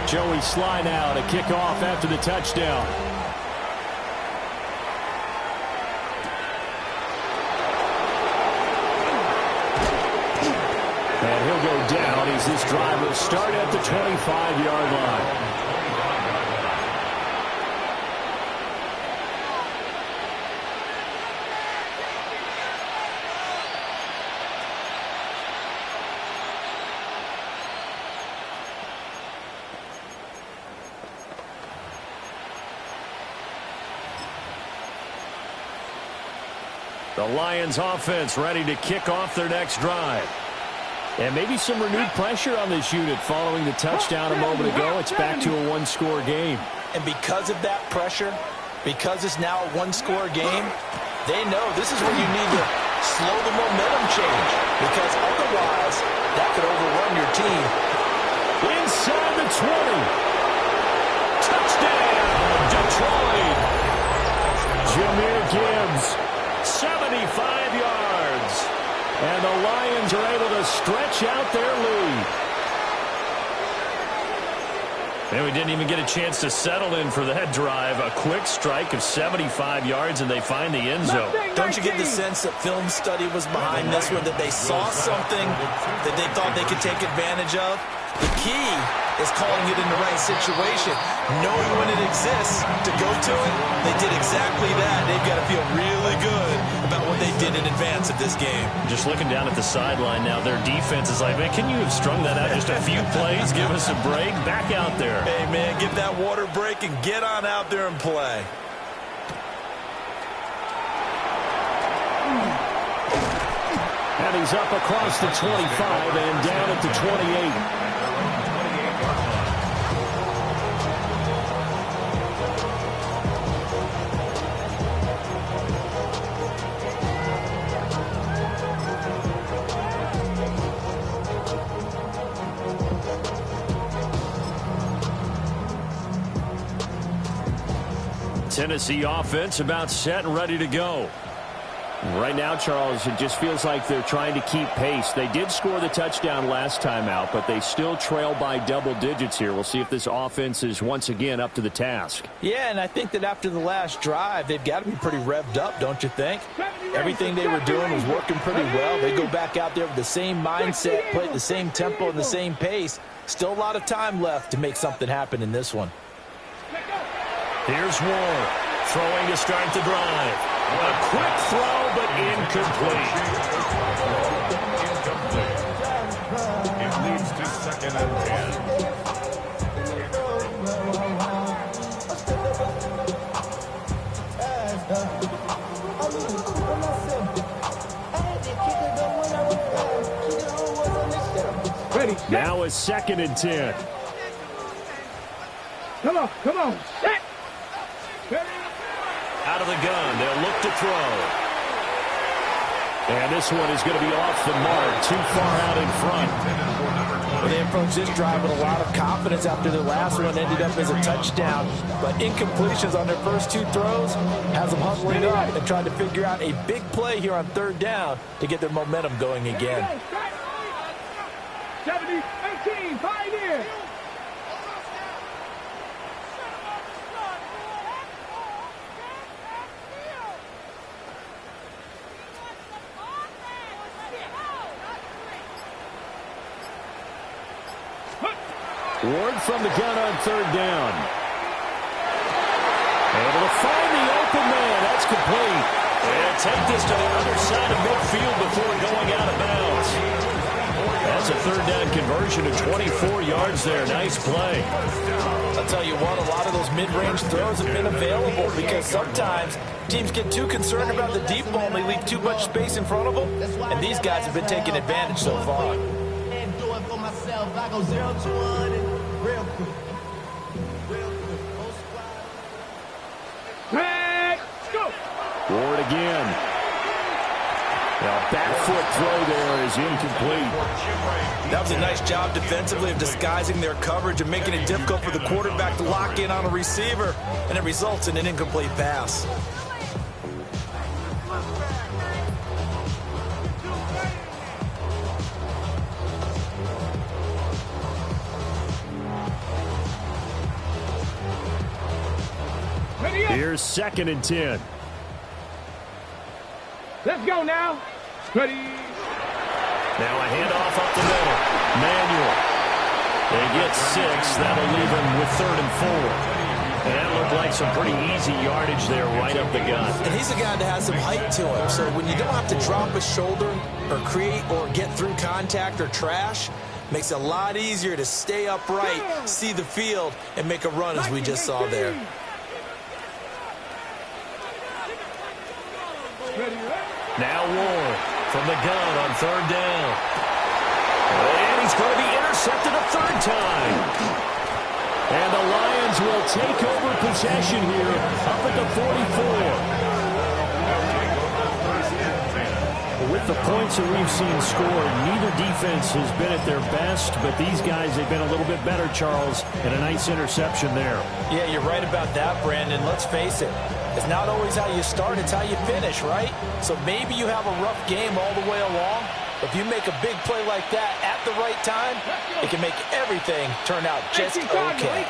Joey Sly now to kick off after the touchdown. And he'll go down as this drive will start at the 25-yard line. The Lions offense ready to kick off their next drive. And maybe some renewed pressure on this unit following the touchdown a moment ago. It's back to a one-score game. And because of that pressure, because it's now a one-score game, they know this is where you need to slow the momentum change, because otherwise that could overrun your team. Inside the 20. Touchdown, Detroit. Jahmyr Gibbs, 75 yards. And the Lions are able to stretch out their lead. And we didn't even get a chance to settle in for that drive. A quick strike of 75 yards, and they find the end zone. Don't you get the sense that film study was behind this one, that they saw something that they thought they could take advantage of? The key is calling it in the right situation, knowing when it exists to go to it. They did exactly that. They've got to feel really good about what they did in advance of this game. Just looking down at the sideline now, their defense is like, man, can you have strung that out just a few plays? Give us a break. Back out there. Hey, man, give that water break and get on out there and play. And he's up across the 25 and down at the 28. Tennessee offense about set and ready to go. Right now, Charles, it just feels like they're trying to keep pace. They did score the touchdown last time out, but they still trail by double digits here. We'll see if this offense is once again up to the task. Yeah, and I think that after the last drive, they've got to be pretty revved up, don't you think? Everything they were doing was working pretty well. They go back out there with the same mindset, play at the same tempo and the same pace. Still a lot of time left to make something happen in this one. Here's Ward, throwing to start the drive. A quick throw, but incomplete. It leads to 2nd and 10. Now a 2nd and 10. Come on. Set. Out of the gun, they'll look to throw. And this one is going to be off the mark, too far out in front. Well, they approached this drive with a lot of confidence after their last one ended up as a touchdown. But incompletions on their first two throws has them huddling up and trying to figure out a big play here on 3rd down to get their momentum going again. 70-18, 5 years. Ward from the gun on 3rd down. Able to find the open man. That's complete. And take this to the other side of midfield before going out of bounds. That's a 3rd down conversion of 24 yards there. Nice play. I'll tell you what, a lot of those mid-range throws have been available because sometimes teams get too concerned about the deep ball and they leave too much space in front of them. And these guys have been taking advantage so far. I go 0 to 100 real quick. Let's go. Ward again. Now back foot throw there is incomplete. That was a nice job defensively of disguising their coverage and making it difficult for the quarterback to lock in on a receiver, and it results in an incomplete pass. Here's 2nd and 10. Let's go now. Ready. Now a handoff up the middle. Manuel. They get 6. That'll leave them with 3rd and 4. And that looked like some pretty easy yardage there right up the gut. And he's a guy that has some height to him. So when you don't have to drop a shoulder or create or get through contact or trash, makes it a lot easier to stay upright, see the field, and make a run as we just saw there. Ready. Now Ward from the gun on third down. And he's going to be intercepted a third time. And the Lions will take over possession here up at the 44. With the points that we've seen scored, neither defense has been at their best, but these guys, they've been a little bit better, Charles, and a nice interception there. Yeah, you're right about that, Brandon. Let's face it. It's not always how you start, it's how you finish, right? So maybe you have a rough game all the way along. If you make a big play like that at the right time, it can make everything turn out just okay.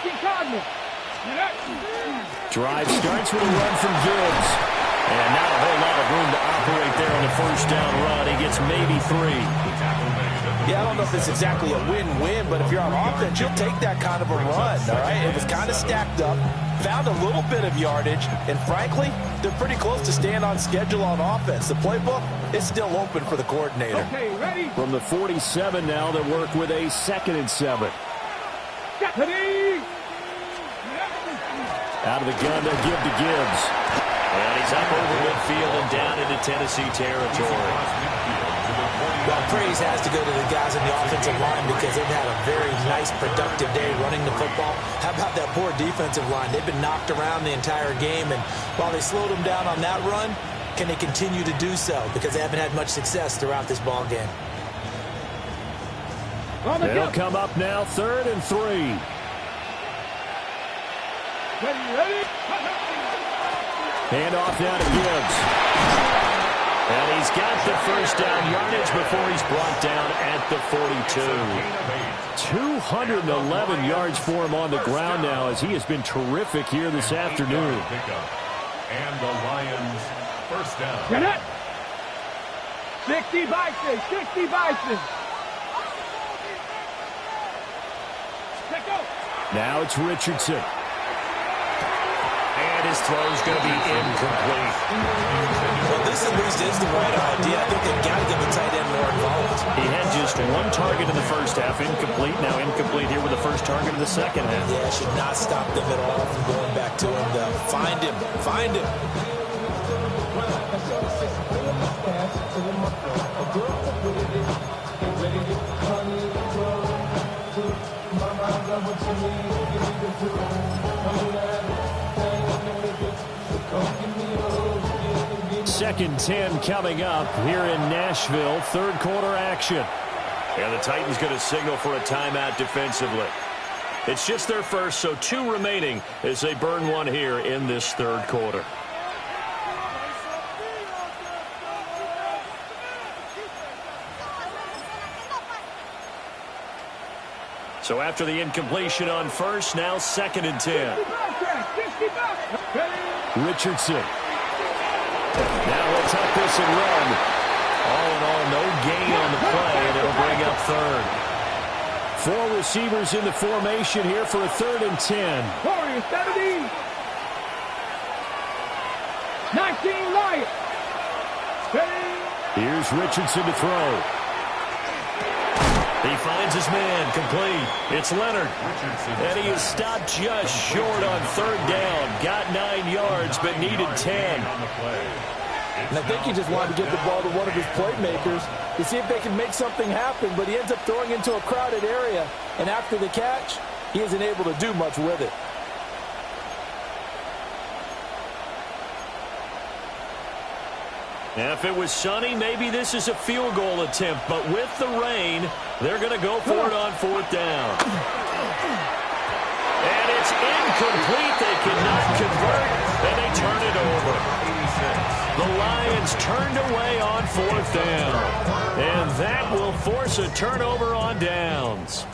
Drive starts with a run from Gibbs. And not a whole lot of room to operate there on the first down run. He gets maybe 3. Yeah, I don't know if it's exactly a win-win, but if you're on offense, you'll take that kind of a run, all right? It was kind of stacked up, found a little bit of yardage, and frankly, they're pretty close to staying on schedule on offense. The playbook is still open for the coordinator. Okay, ready? From the 47 now, they work with a 2nd and 7. Out of the gun, they'll give to Gibbs. And he's up over midfield and down into Tennessee territory. Well, praise has to go to the guys in the offensive line because they've had a very nice, productive day running the football. How about that poor defensive line? They've been knocked around the entire game, and while they slowed them down on that run, can they continue to do so? Because they haven't had much success throughout this ball game. They'll come up now, 3rd and 3. Ready? Hand off now to Gibbs. And he's got the first down yardage before he's brought down at the 42. 211 yards for him on the ground now as he has been terrific here this afternoon. And the Lions first down. Get it. 60 Bison, 60 Bison. Let go. Now it's Richardson. And his throw's going to be incomplete. Well, this at least is the right idea. I think they've got to get the tight end more involved. He had just one target in the first half, incomplete. Now incomplete here with the first target in the second half. Yeah, should not stop them at all from going back to him, though. Find him. Find him. Second 10 coming up here in Nashville. Third quarter action. And the Titans going to signal for a timeout defensively. It's just their first, so 2 remaining as they burn one here in this third quarter. So after the incompletion on first, now 2nd and 10. Richardson. Now he'll tuck this and run. All in all, no gain on the play, and it'll bring up 3rd. 4 receivers in the formation here for a 3rd and 10. Corey, 70. 19 Lions. Here's Richardson to throw. He finds his man, complete. It's Leonard. And he is stopped just short on 3rd down. Got 9 yards, but needed 10. And I think he just wanted to get the ball to one of his playmakers to see if they can make something happen, but he ends up throwing into a crowded area. And after the catch, he isn't able to do much with it. Now, if it was sunny, maybe this is a field goal attempt. But with the rain, they're going to go for it on 4th down. And it's incomplete. They cannot convert, and they turn it over. The Lions turned away on 4th down. And that will force a turnover on downs.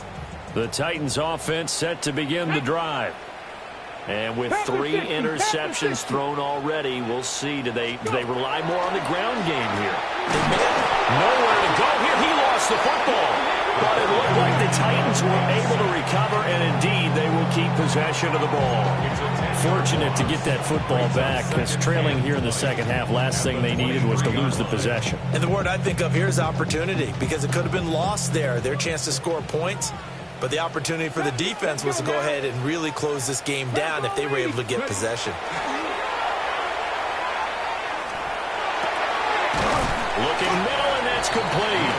The Titans offense set to begin the drive. And with 3 interceptions thrown already, we'll see. Do they rely more on the ground game here? Nowhere to go here. He lost the football. But it looked like the Titans were able to recover, and indeed, they will keep possession of the ball. Fortunate to get that football back, because trailing here in the second half, last thing they needed was to lose the possession. And the word I think of here is opportunity, because it could have been lost there. Their chance to score points. But the opportunity for the defense was to go ahead and really close this game down if they were able to get possession. complete.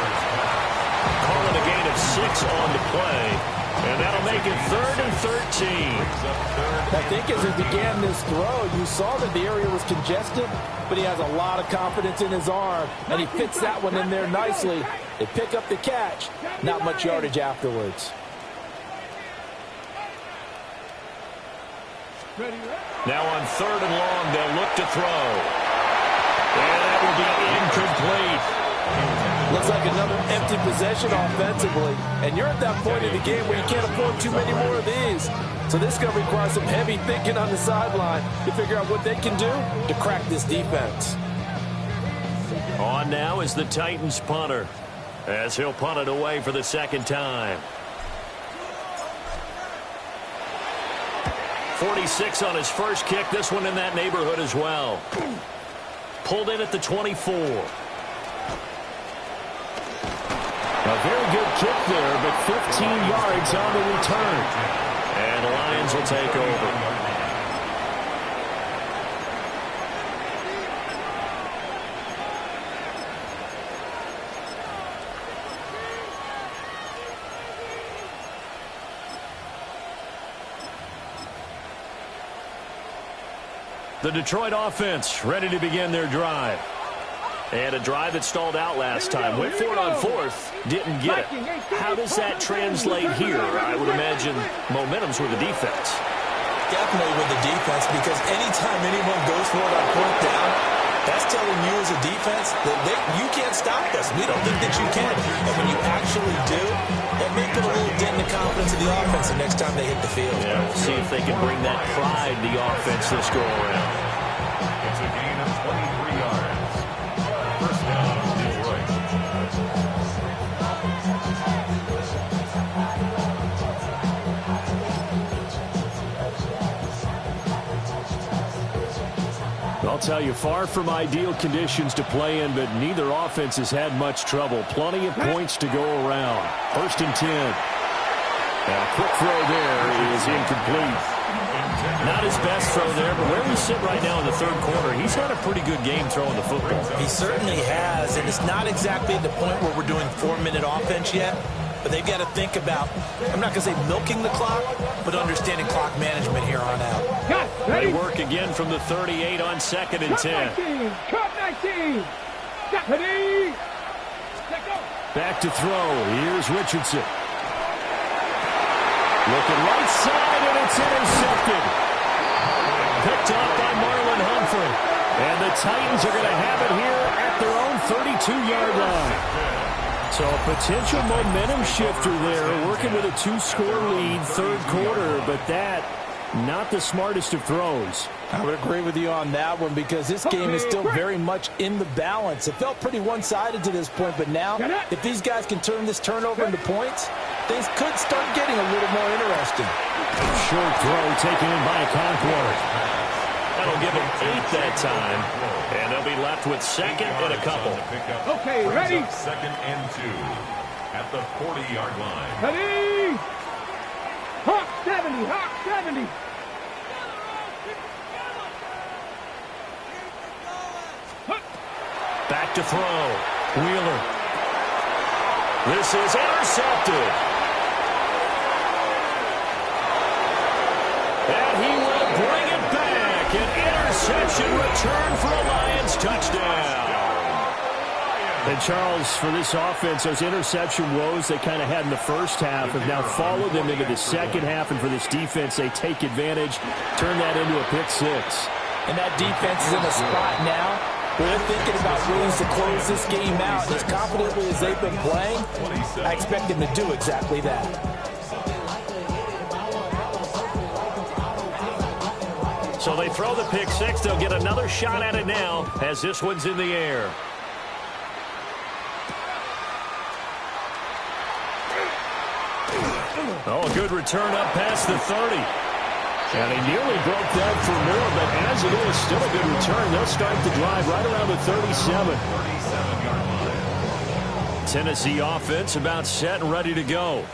Calling a gain of 6 on the play. And that'll make it 3rd and 13. I think as he began this throw, you saw that the area was congested, but he has a lot of confidence in his arm, and he fits that one in there nicely. They pick up the catch. Not much yardage afterwards. Now on 3rd and long, they'll look to throw. And that will be incomplete. Looks like another empty possession offensively. And you're at that point in the game where you can't afford too many more of these. So this is going to require some heavy thinking on the sideline to figure out what they can do to crack this defense. On now is the Titans punter, as he'll punt it away for the 2nd time. 46 on his first kick. This one in that neighborhood as well. Pulled in at the 24. A very good kick there, but 15 yards on the return. And the Lions will take over. The Detroit offense ready to begin their drive. And a drive that stalled out last time. Went for it on 4th. Didn't get it. How does that translate here? I would imagine momentum's with the defense. Definitely with the defense, because anytime anyone goes for it on 4th down, that's telling you as a defense that you can't stop us. We don't think that you can. And when you actually do, that may put a little dent in the confidence of the offense the next time they hit the field. Yeah, we'll see if they can bring that pride to the offense this go around. It's a gain of 23 yards. First down, Detroit. I'll tell you, far from ideal conditions to play in, but neither offense has had much trouble. Plenty of points to go around. 1st and 10. Now, a quick throw there is incomplete. Not his best throw there, but where we sit right now in the 3rd quarter, he's had a pretty good game throwing the football. He certainly has, and it's not exactly at the point where we're doing 4-minute offense yet, but they've got to think about, I'm not going to say milking the clock, but understanding clock management here on out. They work again from the 38 on 2nd and 10. Cut 19. Ready. Back to throw. Here's Richardson. Looking right side, and it's intercepted. Picked off by Marlon Humphrey. And the Titans are going to have it here at their own 32-yard line. So a potential momentum shifter there, working with a 2-score lead, 3rd quarter, but that, not the smartest of throws. I would agree with you on that one, because this game is still very much in the balance. It felt pretty one-sided to this point, but now, if these guys can turn this turnover into points, things could start getting a little more interesting. Short throw taken in by Concord. That'll give them 8 that time, and they'll be left with 2nd and a couple. Okay, ready? 2nd and 2 at the 40-yard line. Ready. Hawk 70. Hawk 70. Back to throw. Wheeler. This is intercepted. And he will bring it back. An interception return for a Lions touchdown. And Charles, for this offense, those interception woes they kind of had in the first half have now followed them into the second half. And for this defense, they take advantage, turn that into a pick 6. And that defense is in a spot now where they're thinking about ways to close this game out. As confidently as they've been playing, I expect them to do exactly that. So they throw the pick 6. They'll get another shot at it now as this one's in the air. Oh, a good return up past the 30. And he nearly broke that for more, but as it is, still a good return. They'll start the drive right around the 37. 37-yard line. Tennessee offense about set and ready to go.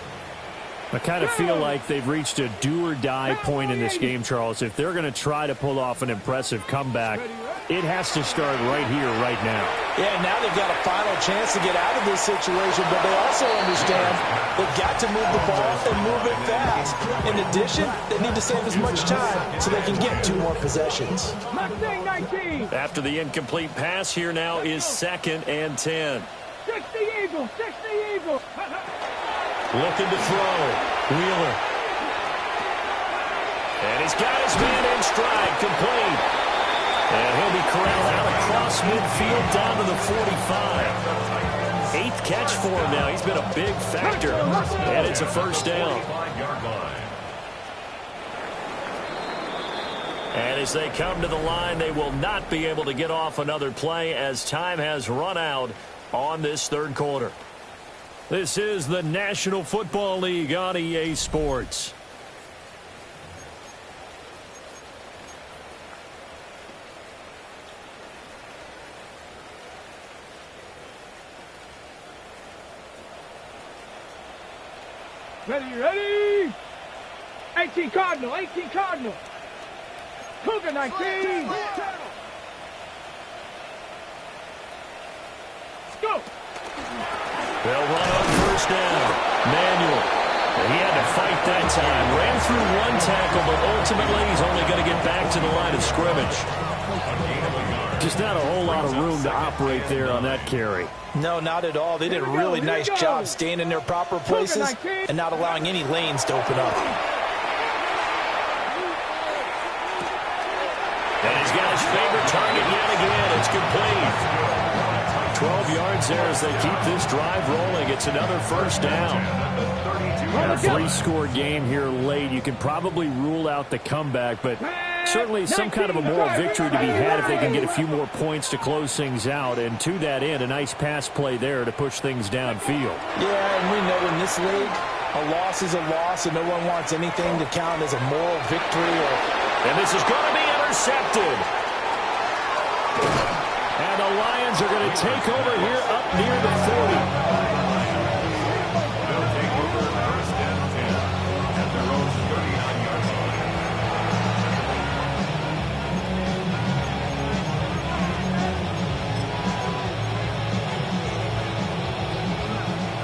I kind of feel like they've reached a do-or-die point in this game, Charles. If they're going to try to pull off an impressive comeback, It has to start right here, right now. Yeah, now they've got a final chance to get out of this situation, but they also understand they've got to move the ball and move it fast. In addition, they need to save as much time so they can get 2 more possessions. Mustang 19. After the incomplete pass, here now is 2nd and 10. 60 Eagles, 60 Eagles. Looking to throw. Wheeler. And he's got his man in stride, complete. And he'll be corralled out across midfield down to the 45. 8th catch for him now. He's been a big factor. And it's a first down. And as they come to the line, they will not be able to get off another play as time has run out on this 3rd quarter. This is the National Football League on EA Sports. Ready. 18 Cardinal, 18 Cardinal. Cougar 19. Let's go. They'll run on first down. Manuel. He had to fight that time. Ran through 1 tackle, but ultimately he's only going to get back to the line of scrimmage. Just not a whole lot of room to operate there on that carry. No, not at all. They did a really nice job staying in their proper places and not allowing any lanes to open up. And he's got his favorite target yet again. It's complete. 12 yards there as they keep this drive rolling. It's another first down. And a 3-score game here late. You can probably rule out the comeback, but certainly some kind of a moral victory to be had if they can get a few more points to close things out. And to that end, a nice pass play there to push things downfield. Yeah, and we know in this league, a loss is a loss, and no one wants anything to count as a moral victory. And this is going to be intercepted. And the Lions are going to take over here up near the 40. They'll take over 1st and 10 at their own 39-yard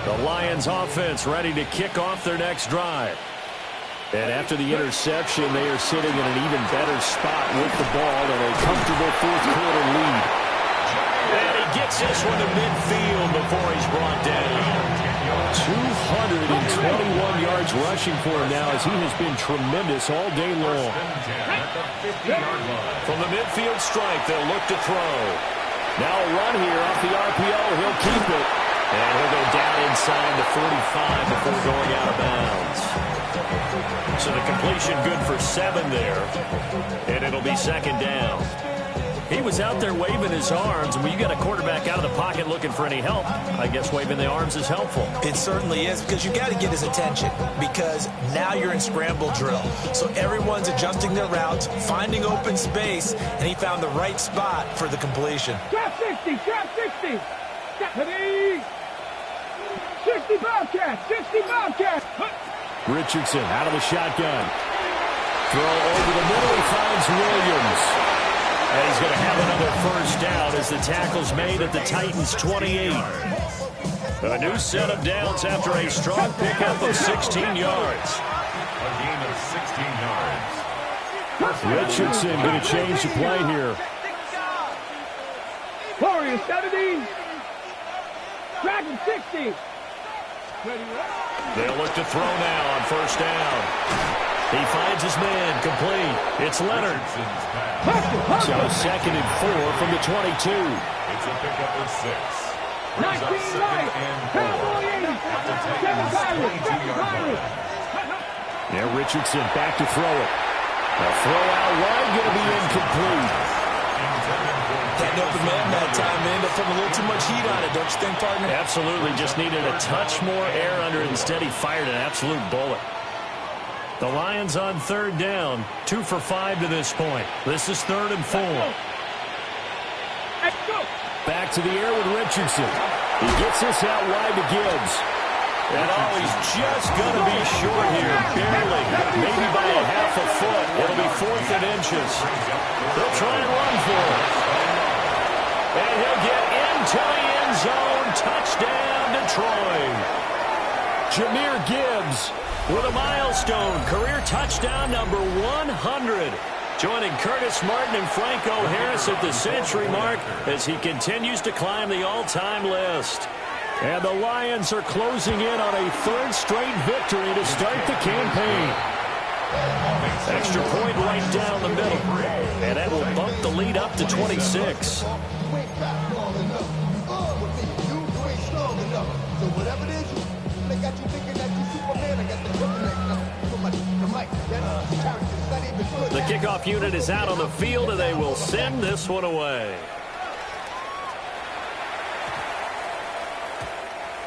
line. The Lions offense ready to kick off their next drive. And after the interception, they are sitting in an even better spot with the ball and a comfortable 4th quarter lead. And he gets this one to midfield before he's brought down. 221 yards rushing for him now as he has been tremendous all day long. From the midfield strike, they'll look to throw. Now a run here off the RPO. He'll keep it. And he'll go down inside the 45 before going out of bounds. So the completion good for 7 there. And it'll be 2nd down. He was out there waving his arms, and when you got a quarterback out of the pocket looking for any help, I guess waving the arms is helpful. It certainly is, because you got to get his attention, because now you're in scramble drill. So everyone's adjusting their routes, finding open space, and he found the right spot for the completion. Drop 60, drop 60. 60 Bobcats, 60 Bobcats. Richardson out of the shotgun. Throw over the middle, he finds Williams. And he's going to have another first down as the tackle's made at the Titans' 28. A new set of downs after a strong pickup of 16 yards. A gain of 16 yards. Richardson going to change the play here. Warriors 70. Dragon 60. They'll look to throw now on first down. He finds his man, complete. It's Leonard. So 2nd and 4 from the 22. It's a pickup of 6. 19 right. Cowboy 80. 7 Pirates. 7 Pirates. Now Richardson back to throw it. A throw out wide, going to be incomplete. Had an open man that time, man, but put a little too much heat on it, don't you think, partner? Absolutely, just needed a touch more air under it. Instead, he fired an absolute bullet. The Lions on 3rd down, 2 for 5 to this point. This is 3rd and 4. Back to the air with Richardson. He gets this out wide to Gibbs. And oh, he's just going to be short here, barely, maybe by a half a foot. It'll be 4th and inches. They'll try and run for it. And he'll get into the end zone. Touchdown, Detroit. Jahmyr Gibbs with a milestone, career touchdown number 100. Joining Curtis Martin and Franco Harris at the century mark as he continues to climb the all-time list. And the Lions are closing in on a 3rd straight victory to start the campaign. Extra point right down the middle. And that will bump the lead up to 26. The kickoff unit is out on the field, and they will send this one away.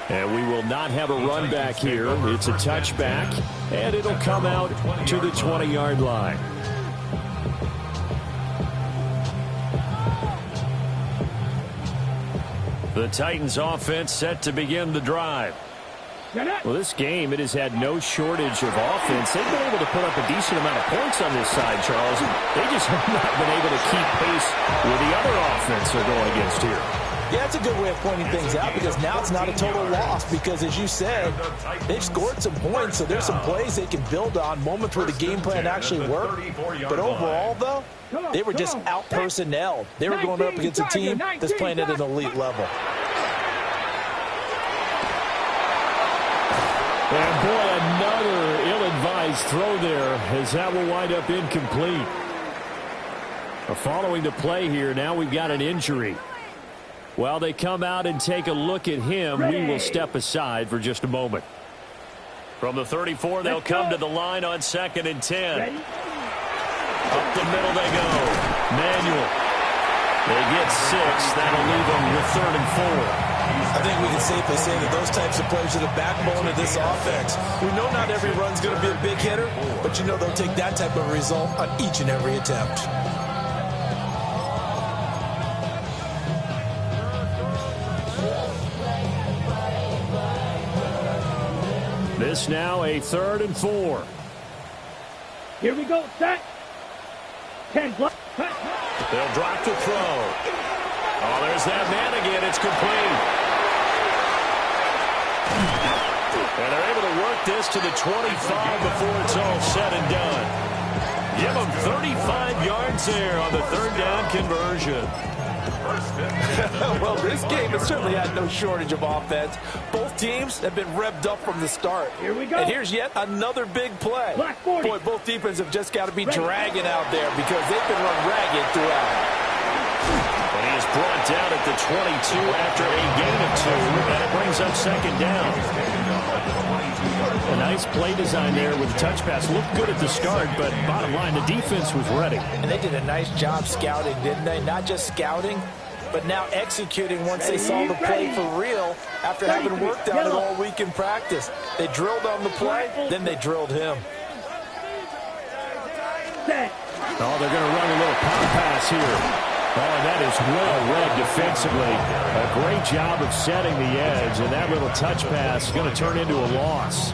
And we will not have a run back here. It's a touchback, and it'll come out to the 20-yard line. The Titans offense set to begin the drive. Well, this game, it has had no shortage of offense. They've been able to put up a decent amount of points on this side, Charles. They just have not been able to keep pace with the other offense they're going against here. Yeah, it's a good way of pointing things out because now it's not a total loss because, as you said, they've scored some points, so there's some plays they can build on, moments where the game plan actually worked. But overall, though, they were just out-personnelled. They were going up against a team that's playing at an elite level. And, boy, another ill-advised throw there as that will wind up incomplete. Following the play here, now we've got an injury. While they come out and take a look at him, we will step aside for just a moment. From the 34, they'll come to the line on 2nd and 10. Up the middle they go. Manuel. They get 6. That'll leave them with 3rd and 4. I think we can safely say that those types of players are the backbone of this offense. We know not every run's going to be a big hitter, but you know they'll take that type of result on each and every attempt. This now a 3rd and 4. Here we go, set. 10 block. They'll drop to throw. Oh, there's that man again. It's complete. And they're able to work this to the 25 before it's all said and done. Give them 35 yards there on the 3rd down conversion. Well, this game has certainly had no shortage of offense. Both teams have been revved up from the start. Here we go. And here's yet another big play. Boy, both defenses have just got to be dragging out there because they've been run ragged throughout. And he is brought down at the 22 after a gain of 2, and it brings up 2nd down. A nice play design there with the touch pass. Looked good at the start, but bottom line, the defense was ready. And they did a nice job scouting, didn't they? Not just scouting, but now executing once they saw the play for real after having worked on it all week in practice. They drilled on the play, then they drilled him. Oh, they're going to run a little pop pass here. Oh, and that is well read defensively. A great job of setting the edge, and that little touch pass is going to turn into a loss.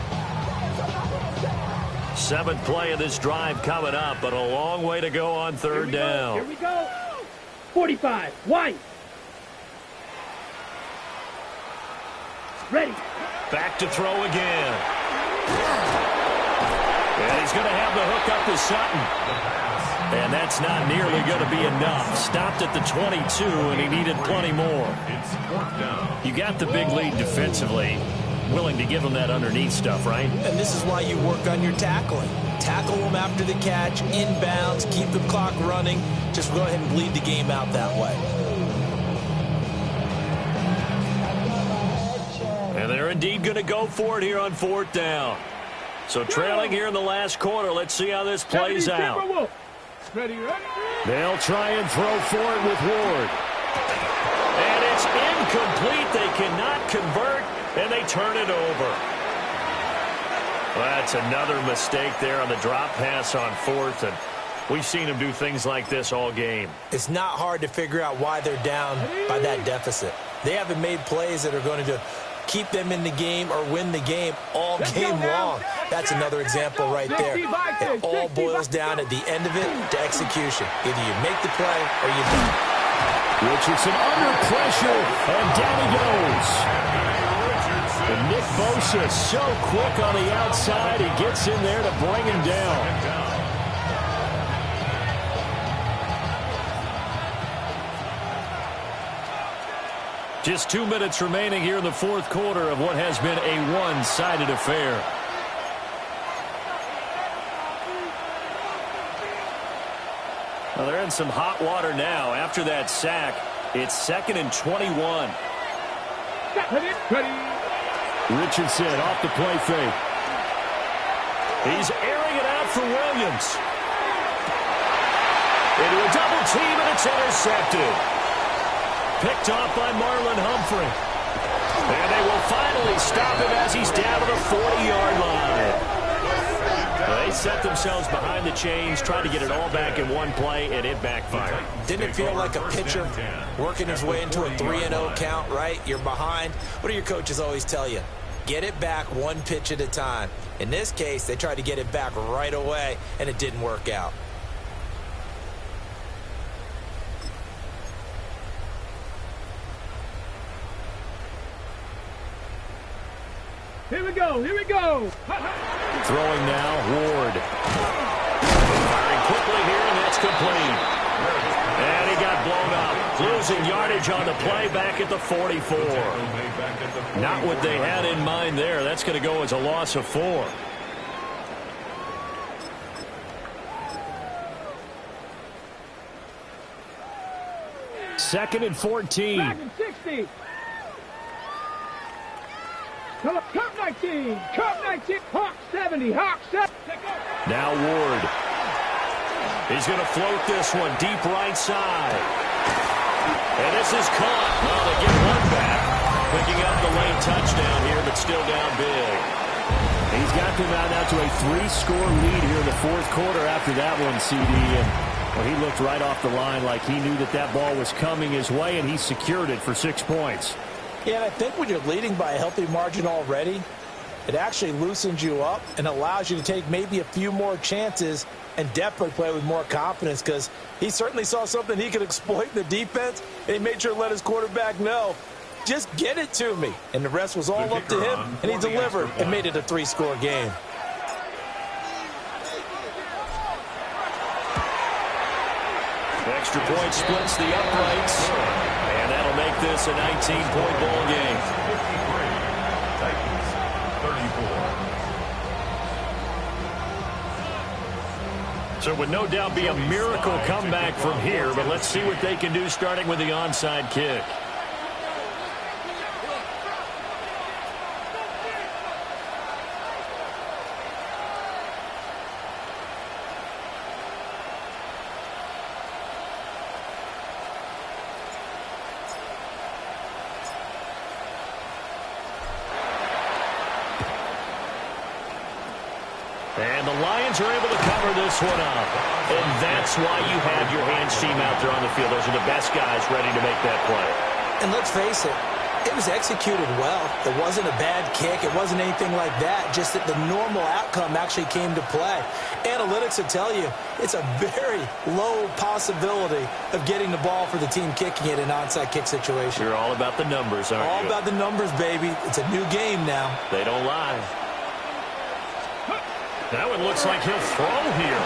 7th play of this drive coming up, but a long way to go on 3rd down. Here we go. 45. White. Ready. Back to throw again. And he's going to have the hook up to Sutton. And that's not nearly going to be enough. Stopped at the 22, and he needed plenty more. You got the big lead defensively. Willing to give him that underneath stuff, right? And this is why you work on your tackling. Tackle them after the catch, inbounds, keep the clock running. Just go ahead and bleed the game out that way. And they're indeed going to go for it here on 4th down. So trailing here in the last quarter. Let's see how this plays out. They'll try and throw for it with Ward. And it's incomplete. They cannot convert, and they turn it over. Well, that's another mistake there on the drop pass on 4th, and we've seen them do things like this all game. It's not hard to figure out why they're down by that deficit. They haven't made plays that are going to keep them in the game or win the game all game long. That's another example right there. It all boils down at the end of it to execution. Either you make the play or you don't. Richardson under pressure, and down he goes. And Nick Bosa so quick on the outside, he gets in there to bring him down. Just 2 minutes remaining here in the fourth quarter of what has been a one-sided affair. Well, they're in some hot water now. After that sack, it's 2nd and 21. Richardson off the play fake. He's airing it out for Williams. Into a double team, and it's intercepted. Picked off by Marlon Humphrey. And they will finally stop him as he's down to the 40-yard line. They set themselves behind the chains, tried to get it all back in one play, and it backfired. Didn't it feel like a pitcher working his way into a 3-0 count, right? You're behind. What do your coaches always tell you? Get it back one pitch at a time. In this case, they tried to get it back right away, and it didn't work out. Here we go, here we go. Throwing now, Ward. Firing quickly here, and that's complete. And he got blown up. Losing yardage on the play back at the 44. Not what they had in mind there. That's going to go as a loss of 4. Second and 14. Back and 60. Cup 19, Cup 19, Hawk 70, Hawk 70. Now Ward. He's going to float this one deep right side. And this is caught. Well, they get one back. Picking up the late touchdown here, but still down big. He's got them out to a 3-score lead here in the fourth quarter after that one, CD. And well, he looked right off the line like he knew that that ball was coming his way, and he secured it for 6 points. Yeah, and I think when you're leading by a healthy margin already, it actually loosens you up and allows you to take maybe a few more chances and definitely play with more confidence, because he certainly saw something he could exploit in the defense, and he made sure to let his quarterback know, just get it to me. And the rest was all up to him, and he delivered and made it a 3-score game. Extra point splits the uprights. And that'll make this a 19-point ball game. Titans, 34. So it would no doubt be a miracle comeback from here, but let's see what they can do starting with the onside kick. And the Lions are able to cover this one up. And that's why you have your hands team out there on the field. Those are the best guys ready to make that play. And let's face it, it was executed well. It wasn't a bad kick. It wasn't anything like that. Just that the normal outcome actually came to play. Analytics will tell you it's a very low possibility of getting the ball for the team kicking it in an onside kick situation. You're all about the numbers, aren't you? All about the numbers, baby. It's a new game now. They don't lie. That one looks like he'll throw here.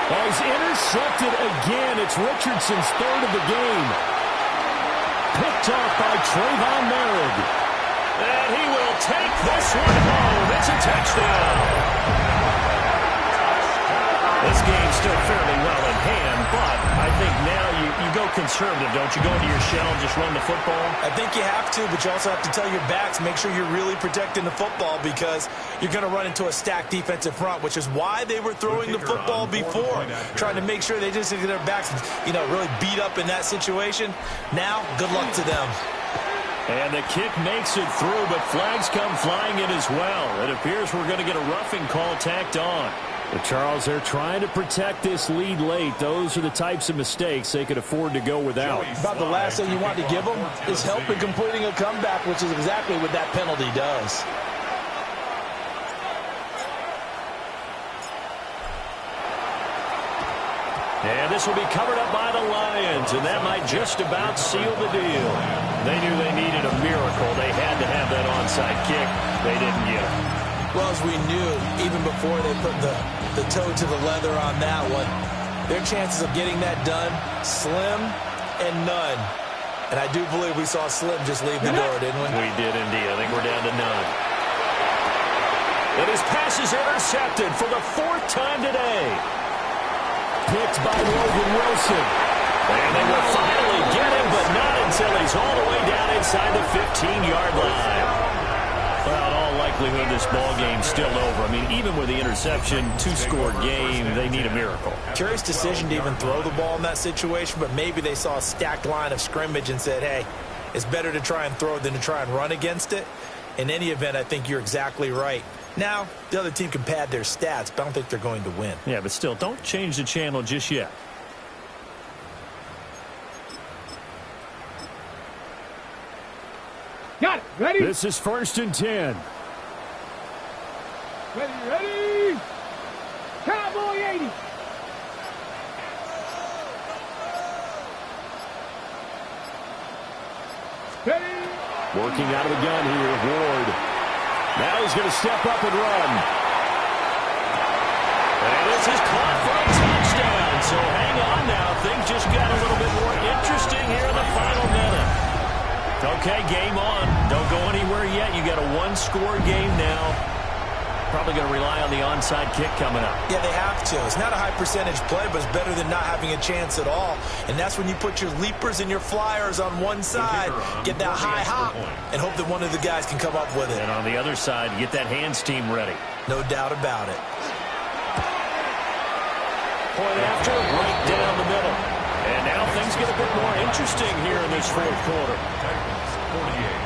Oh, he's intercepted again. It's Richardson's third of the game. Picked off by Trayvon Merritt. And he will take this one home. It's a touchdown. This game's still fairly well in hand, but I think now you go conservative, don't you? Go into your shell and just run the football? I think you have to, but you also have to tell your backs, make sure you're really protecting the football, because you're going to run into a stacked defensive front, which is why they were throwing the football before, trying to make sure they just get their backs, really beat up in that situation. Now, good luck to them. And the kick makes it through, but flags come flying in as well. It appears we're going to get a roughing call tacked on. But Charles, they're trying to protect this lead late. Those are the types of mistakes they could afford to go without. About the last thing you want to give them is help in completing a comeback, which is exactly what that penalty does. And this will be covered up by the Lions, and that might just about seal the deal. They knew they needed a miracle. They had to have that onside kick. They didn't get it. Well, as we knew, even before they put the toe to the leather on that one, their chances of getting that done, slim and none. And I do believe we saw Slim just leave the door, didn't we? We did indeed. I think we're down to none. And his pass is intercepted for the 4th time today. Picked by Logan Wilson. And they will finally get him, but not until he's all the way down inside the 15-yard line. Well, in all likelihood, this ball game's still over. I mean, even with the interception, 2-score game, they need a miracle. Curious decision to even throw the ball in that situation, but maybe they saw a stacked line of scrimmage and said, hey, it's better to try and throw it than to try and run against it. In any event, I think you're exactly right. Now, the other team can pad their stats, but I don't think they're going to win. Yeah, but still, don't change the channel just yet. Got it. Ready? This is 1st and 10. Ready. Cowboy 80. Ready. Working out of the gun here, Ward. Now he's going to step up and run. And this is caught for a touchdown. So hang on now. Things just got a little bit more interesting here in the final minute. Okay, game on. Don't go anywhere yet. You got a 1-score game now. Probably going to rely on the onside kick coming up. Yeah, they have to. It's not a high percentage play, but it's better than not having a chance at all. And that's when you put your leapers and your flyers on one side, get that high hop, and hope that one of the guys can come up with it. And on the other side, get that hands team ready. No doubt about it. Point after, right down the middle. And now things get a bit more interesting here in this 4th quarter. 48.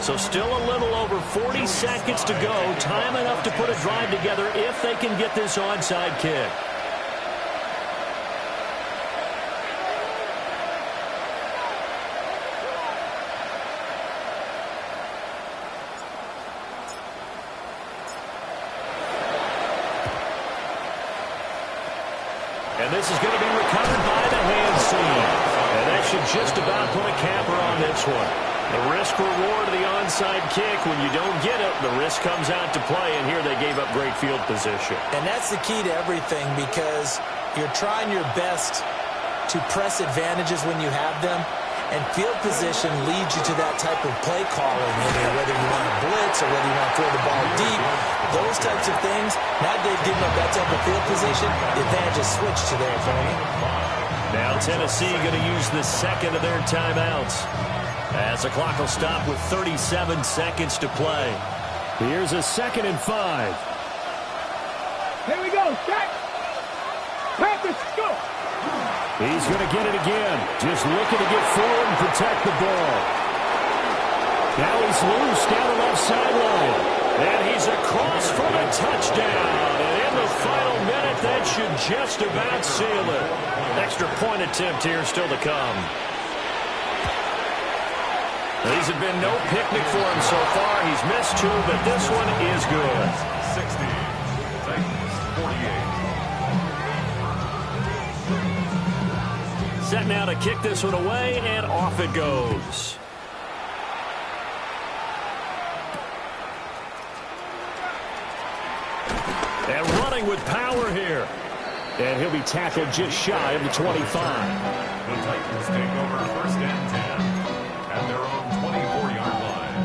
So still a little over 40 seconds to go. Time enough to put a drive together if they can get this onside kick. And this is going to be recovered by the hands team. And that should just about put a capper on this one. The risk-reward of the onside kick, when you don't get it, the risk comes out to play, and here they gave up great field position. And that's the key to everything, because you're trying your best to press advantages when you have them, and field position leads you to that type of play calling, whether you want to blitz or whether you want to throw the ball deep. Those types of things, now they've given up that type of field position, the advantage is switched to their opponent. Now Tennessee going to use the 2nd of their timeouts, as the clock will stop with 37 seconds to play. Here's a 2nd and 5. Here we go. Set. Practice. Go. He's going to get it again. Just looking to get forward and protect the ball. Now he's loose down the left sideline. And he's across for the touchdown. And in the final minute, that should just about seal it. Extra point attempt here still to come. These have been no picnic for him so far. He's missed 2, but this one is good. 60. Titans 48. Set now to kick this one away, and off it goes. And running with power here. And he'll be tackled just shy of the 25. The Titans take over 1st and 10 at their own 24-yard line.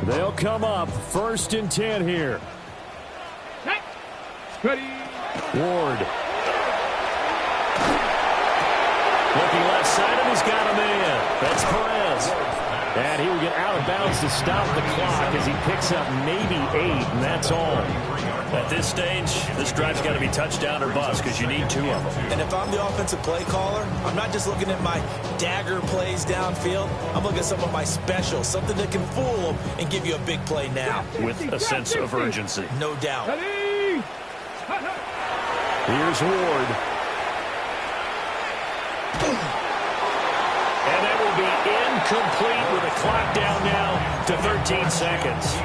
They'll come up 1st and 10 here. Set. Ready. Ward. Looking left side, and he's got a man. That's Perez. And he will get out of bounds to stop the clock as he picks up maybe 8, and that's all. At this stage, this drive's got to be touchdown or bust because you need 2 of them. And if I'm the offensive play caller, I'm not just looking at my dagger plays downfield. I'm looking at some of my specials, something that can fool them and give you a big play now. With a sense of urgency. No doubt. Here's Ward. And that will be incomplete with a clock down now to 13 seconds.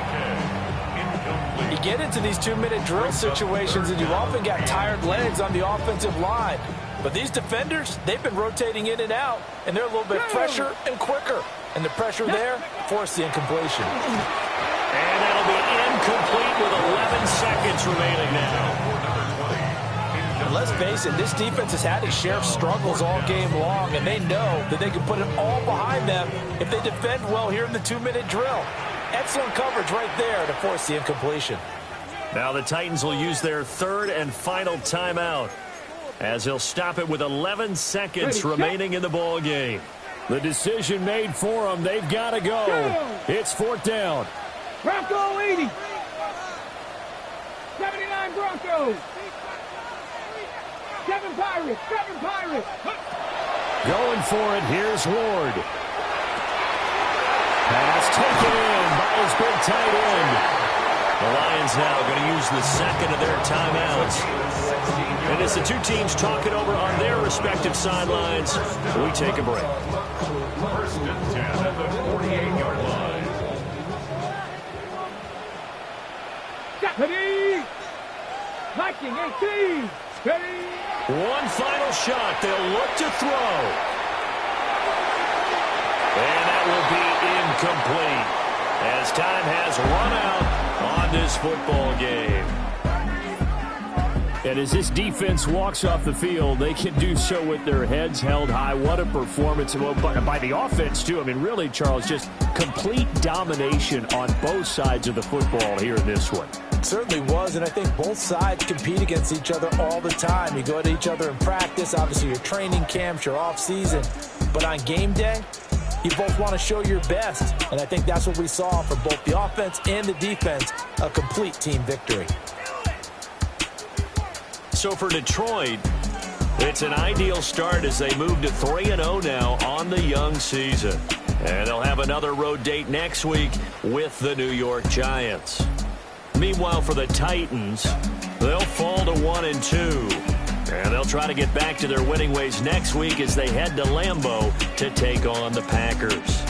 You get into these 2-minute drill situations, and you've often got tired legs on the offensive line. But these defenders, they've been rotating in and out, and they're a little bit fresher and quicker. And the pressure there forced the incompletion. And that'll be incomplete with 11 seconds remaining now. And let's face it, this defense has had its share of struggles all game long, and they know that they can put it all behind them if they defend well here in the 2-minute drill. Excellent coverage right there to force the incompletion. Now the Titans will use their 3rd and final timeout as they'll stop it with 11 seconds remaining in the ball game. The decision made for them. They've got to go. It's 4th down. Bronco 80. 79 Broncos. 7 Pirates. 7 Pirates. Going for it. Here's Ward. Pass taken in by his big tight end. The Lions now going to use the 2nd of their timeouts. And as the 2 teams talk it over on their respective sidelines, we take a break. 1st and 10 at the 48-yard line. Ready. Viking 18. Ready. One final shot. They'll look to throw. And that will be incomplete as time has run out on this football game. And as this defense walks off the field, they can do so with their heads held high. What a performance by the offense, too. I mean, really, Charles, just complete domination on both sides of the football here in this one. It certainly was, and I think both sides compete against each other all the time. You go at each other in practice, obviously your training camps, your off-season. But on game day, you both want to show your best, and I think that's what we saw from both the offense and the defense, a complete team victory. So for Detroit, it's an ideal start as they move to 3-0 now on the young season. And they'll have another road date next week with the New York Giants. Meanwhile, for the Titans, they'll fall to 1-2. And they'll try to get back to their winning ways next week as they head to Lambeau to take on the Packers.